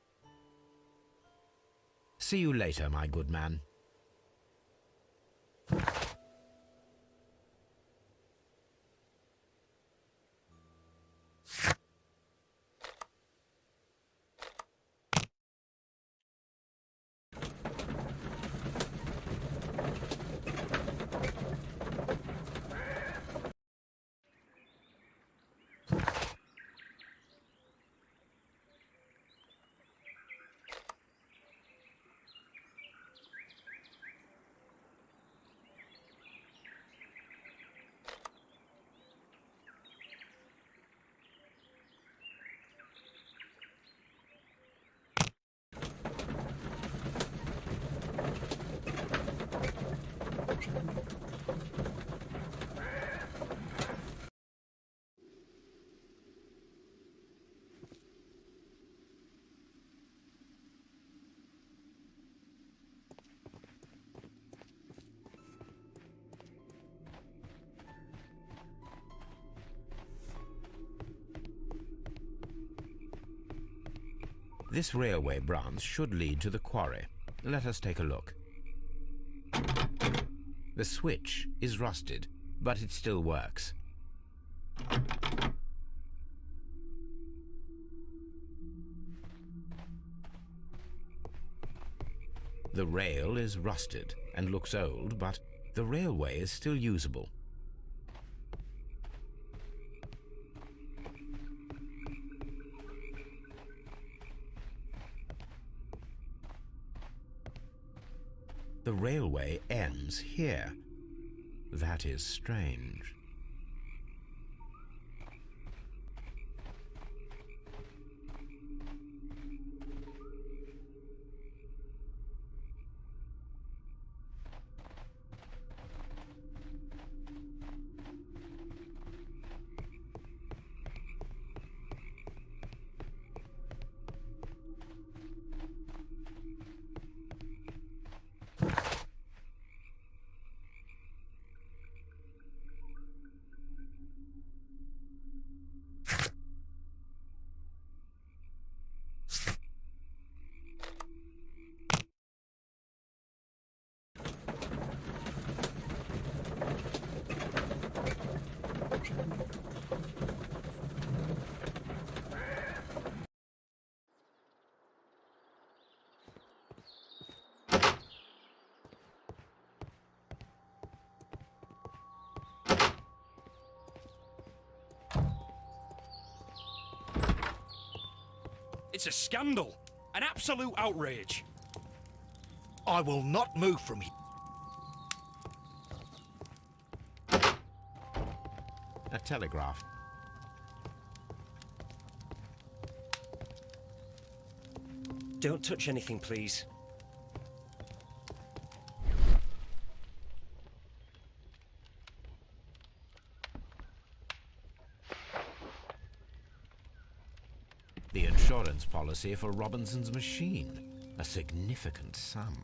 See you later, my good man. This railway branch should lead to the quarry. Let us take a look. The switch is rusted, but it still works. The rail is rusted and looks old, but the railway is still usable. The railway ends here. That is strange. It's a scandal. An absolute outrage. I will not move from here. A telegraph. Don't touch anything, please. The insurance policy for Robinson's machine. A significant sum.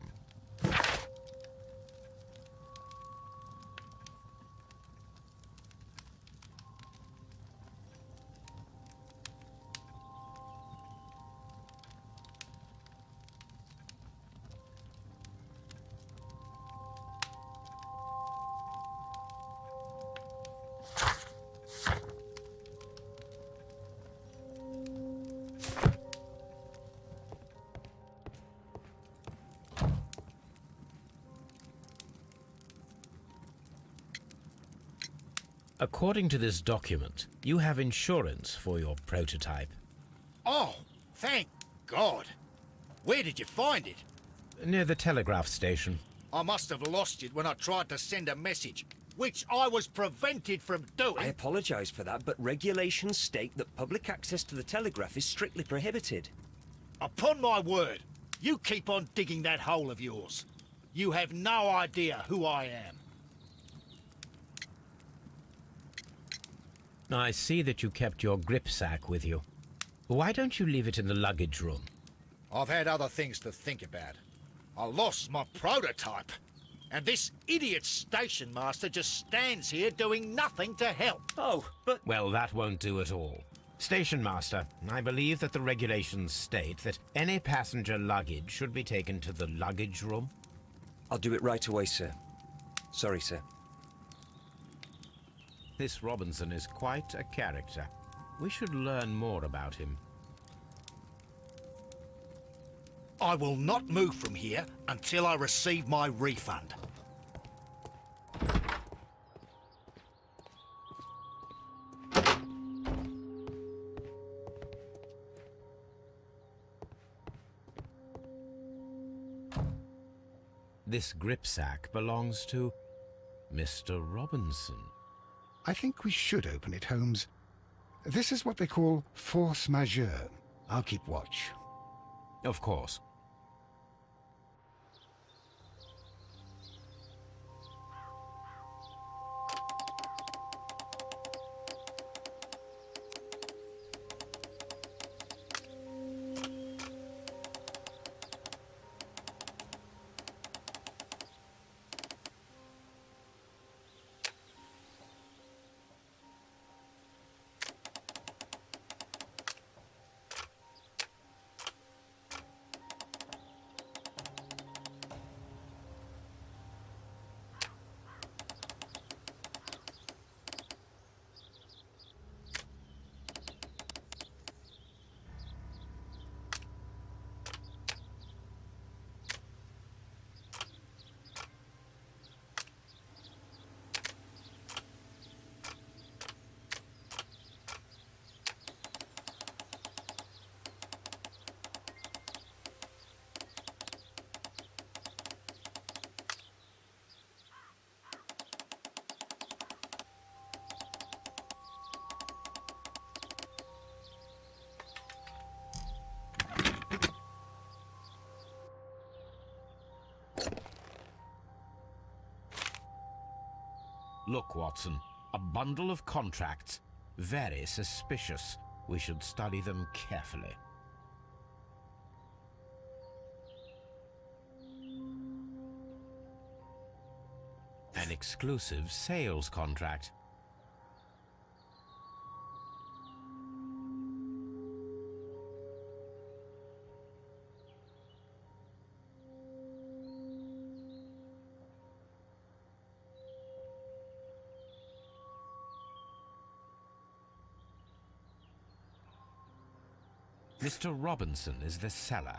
According to this document, you have insurance for your prototype. Oh, thank God. Where did you find it? Near the telegraph station. I must have lost it when I tried to send a message, which I was prevented from doing. I apologise for that, but regulations state that public access to the telegraph is strictly prohibited. Upon my word, you keep on digging that hole of yours. You have no idea who I am. I see that you kept your grip sack with you. Why don't you leave it in the luggage room? I've had other things to think about. I lost my prototype. And this idiot station master just stands here doing nothing to help. Oh, but... Well, that won't do at all. Station Master, I believe that the regulations state that any passenger luggage should be taken to the luggage room. I'll do it right away, sir. Sorry, sir. This Robinson is quite a character. We should learn more about him. I will not move from here until I receive my refund. This gripsack belongs to Mr. Robinson. I think we should open it, Holmes. This is what they call force majeure. I'll keep watch. Of course. Look, Watson, a bundle of contracts. Very suspicious. We should study them carefully. An exclusive sales contract. Mr. Robinson is the seller.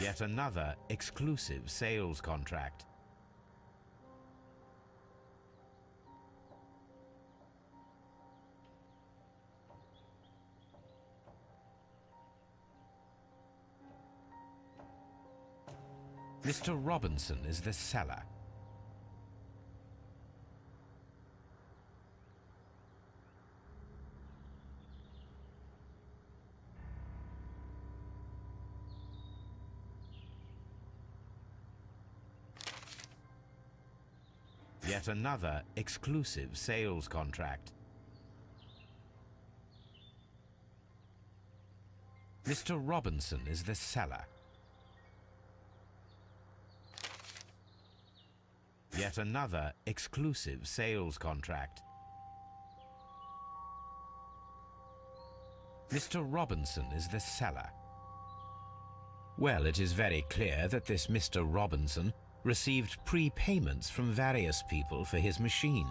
Yet another exclusive sales contract. Mr. Robinson is the seller. Yet another exclusive sales contract. Mr. Robinson is the seller. Yet another exclusive sales contract. Mr. Robinson is the seller. Well, it is very clear that this Mr. Robinson received prepayments from various people for his machine.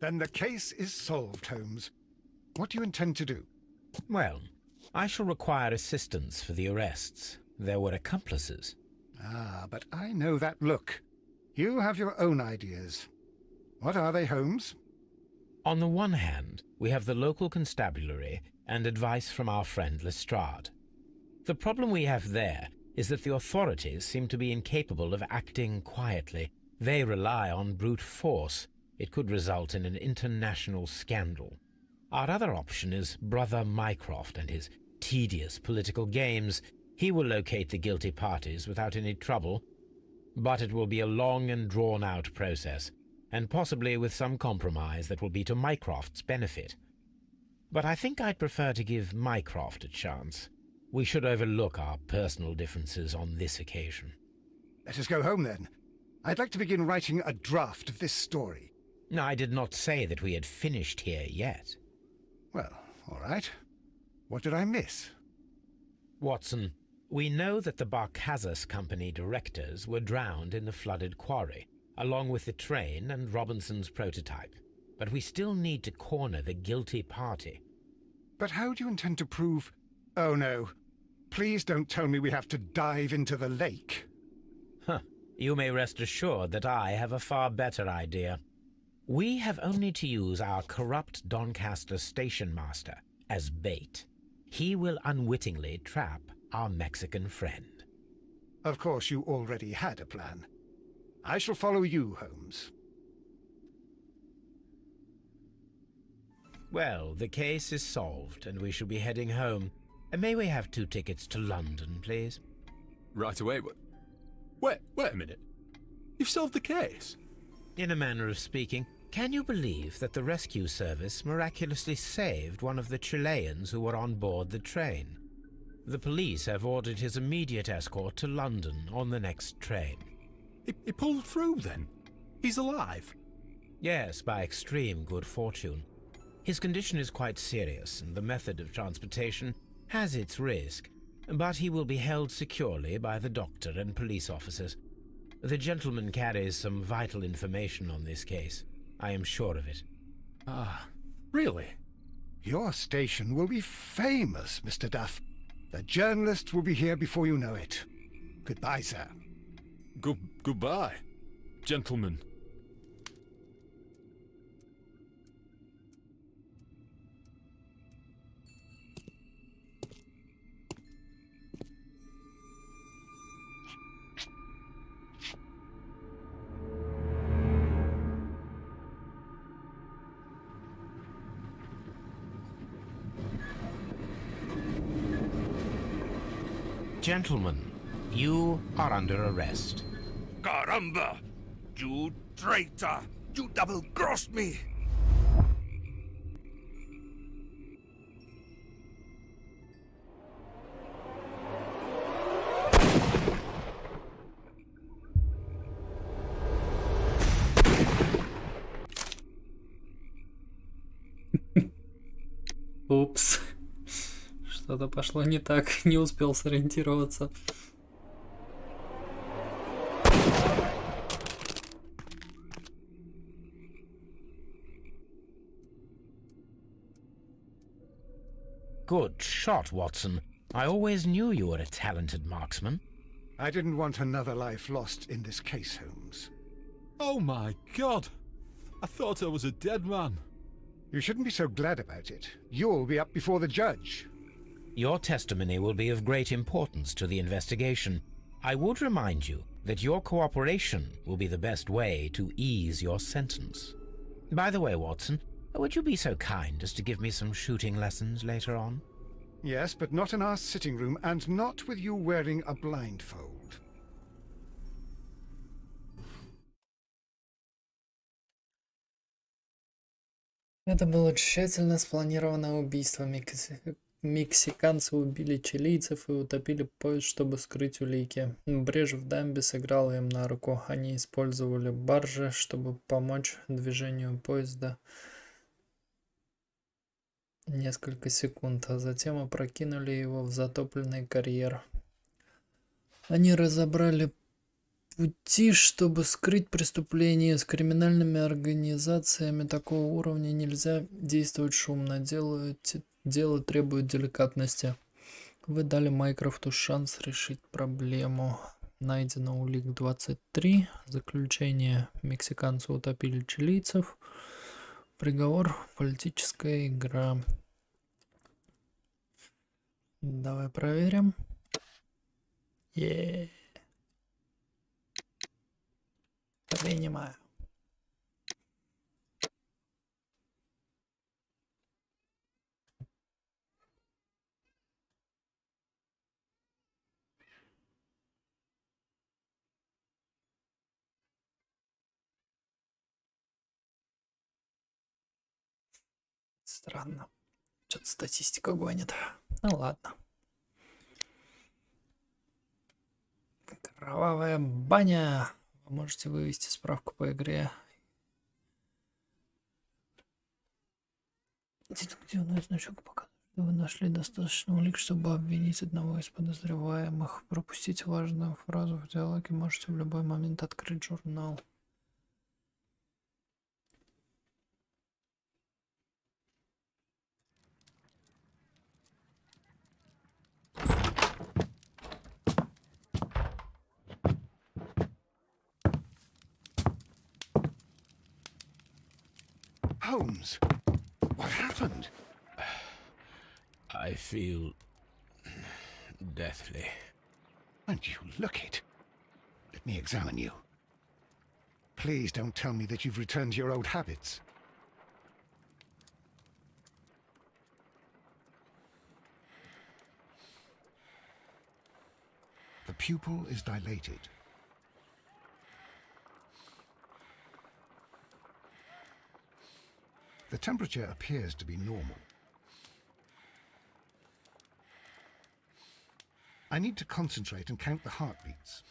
Then the case is solved, Holmes. What do you intend to do? Well, I shall require assistance for the arrests. There were accomplices. Ah, but I know that look. You have your own ideas. What are they, Holmes? On the one hand, we have the local constabulary and advice from our friend Lestrade. The problem we have there is that the authorities seem to be incapable of acting quietly. They rely on brute force. It could result in an international scandal. Our other option is Brother Mycroft and his tedious political games. He will locate the guilty parties without any trouble, but it will be a long and drawn-out process, and possibly with some compromise that will be to Mycroft's benefit. But I think I'd prefer to give Mycroft a chance. We should overlook our personal differences on this occasion. Let us go home, then. I'd like to begin writing a draft of this story. I did not say that we had finished here yet. Well, all right. What did I miss? Watson, we know that the Barkazas Company directors were drowned in the flooded quarry, along with the train and Robinson's prototype. But we still need to corner the guilty party. But how do you intend to prove... Oh, no. Please don't tell me we have to dive into the lake. You may rest assured that I have a far better idea. We have only to use our corrupt Doncaster station master as bait. He will unwittingly trap our Mexican friend. Of course, you already had a plan. I shall follow you, Holmes. Well, the case is solved, and we shall be heading home. And may we have 2 tickets to London, please? Right away. Wait a minute. You've solved the case? In a manner of speaking. Can you believe that the rescue service miraculously saved one of the Chileans who were on board the train? The police have ordered his immediate escort to London on the next train. He pulled through, then? He's alive? Yes, by extreme good fortune. His condition is quite serious, and the method of transportation has its risk, but he will be held securely by the doctor and police officers. The gentleman carries some vital information on this case. I am sure of it. Ah, really? Your station will be famous, Mr. Duff. The journalists will be here before you know it. Goodbye, sir. Goodbye, gentlemen. Gentlemen, you are under arrest. Caramba! You traitor! You double-crossed me! Упс. Что-то пошло не так, не успел сориентироваться. Good shot, Watson. I always knew you were a talented marksman. I didn't want another life lost in this case, Holmes. Oh my God! I thought I was a dead man. You shouldn't be so glad about it. You'll be up before the judge. Your testimony will be of great importance to the investigation. I would remind you that your cooperation will be the best way to ease your sentence. By the way, Watson, would you be so kind as to give me some shooting lessons later on? Yes, but not in our sitting room, and not with you wearing a blindfold. Это было тщательно спланированное убийство. Мексиканцы убили чилийцев и утопили поезд, чтобы скрыть улики. Брешь в дамбе сыграла им на руку. Они использовали баржи, чтобы помочь движению поезда несколько секунд, а затем опрокинули его в затопленный карьер. Они разобрали пути, чтобы скрыть преступления. С криминальными организациями такого уровня нельзя действовать шумно. Дело требует деликатности. Вы дали Майкрофту шанс решить проблему. Найдено улик 23. Заключение. Мексиканцы утопили чилийцев. Приговор. Политическая игра. Давай проверим. Принимаю. Странно. Что-то статистика гонит. Ну ладно. Кровавая баня. Вы можете вывести справку по игре. Где у нас значок показывает, что вы нашли достаточно улик, чтобы обвинить одного из подозреваемых. Пропустить важную фразу в диалоге можете в любой момент открыть журнал. Holmes, what happened? I feel deathly. And you look it. Let me examine you. Please don't tell me that you've returned to your old habits. The pupil is dilated. The temperature appears to be normal. I need to concentrate and count the heartbeats.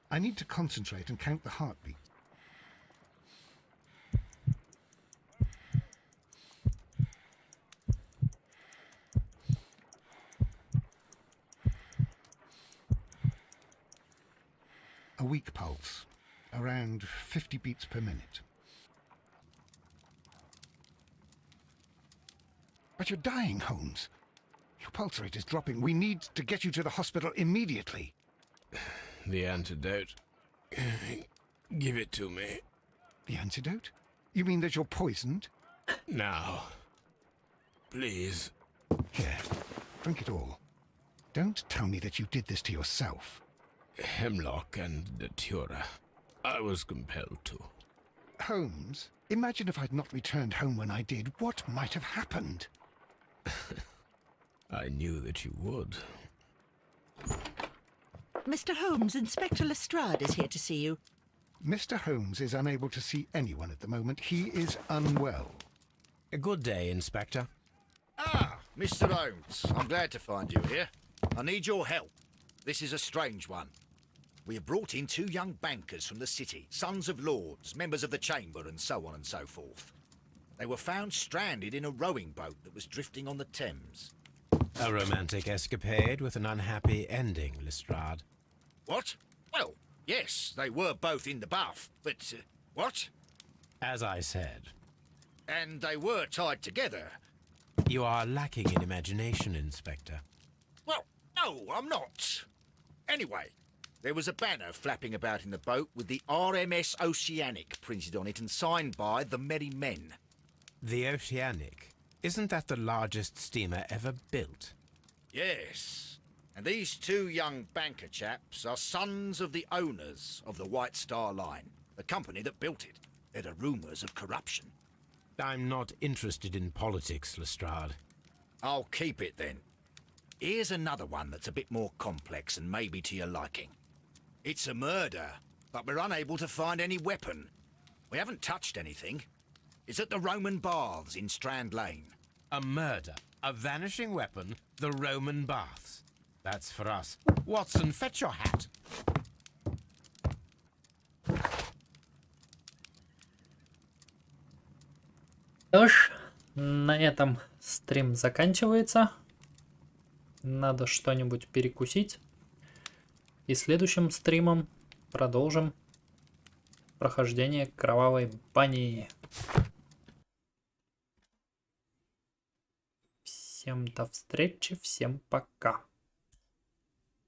I need to concentrate and count the heartbeats. A weak pulse, around 50 beats per minute. But you're dying, Holmes. Your pulse rate is dropping. We need to get you to the hospital immediately. The antidote. Give it to me. The antidote? You mean that you're poisoned? Now. Please. Here, drink it all. Don't tell me that you did this to yourself. Hemlock and datura. I was compelled to. Holmes, imagine if I'd not returned home when I did. What might have happened? I knew that you would. Mr. Holmes, Inspector Lestrade is here to see you. Mr. Holmes is unable to see anyone at the moment. He is unwell. A good day, Inspector. Ah, Mr. Holmes, I'm glad to find you here. I need your help. This is a strange one. We have brought in 2 young bankers from the city, sons of lords, members of the chamber, and so on and so forth. They were found stranded in a rowing boat that was drifting on the Thames. A romantic escapade with an unhappy ending, Lestrade. What? Well, yes, they were both in the bath, but... what? As I said. And they were tied together. You are lacking in imagination, Inspector. Well, no, I'm not. Anyway, there was a banner flapping about in the boat with the RMS Oceanic printed on it and signed by the Merry Men. The Oceanic? Isn't that the largest steamer ever built? Yes. And these 2 young banker chaps are sons of the owners of the White Star Line, the company that built it. There are rumours of corruption. I'm not interested in politics, Lestrade. I'll keep it then. Here's another one that's a bit more complex and maybe to your liking. It's a murder, but we're unable to find any weapon. We haven't touched anything. It's at the Roman Baths in Strand Lane. A murder, a vanishing weapon, the Roman Baths. That's for us. Watson, fetch your hat. Что ж, на этом стрим заканчивается. Надо что-нибудь перекусить. И следующим стримом продолжим прохождение Кровавой бани. Всем до встречи, всем пока.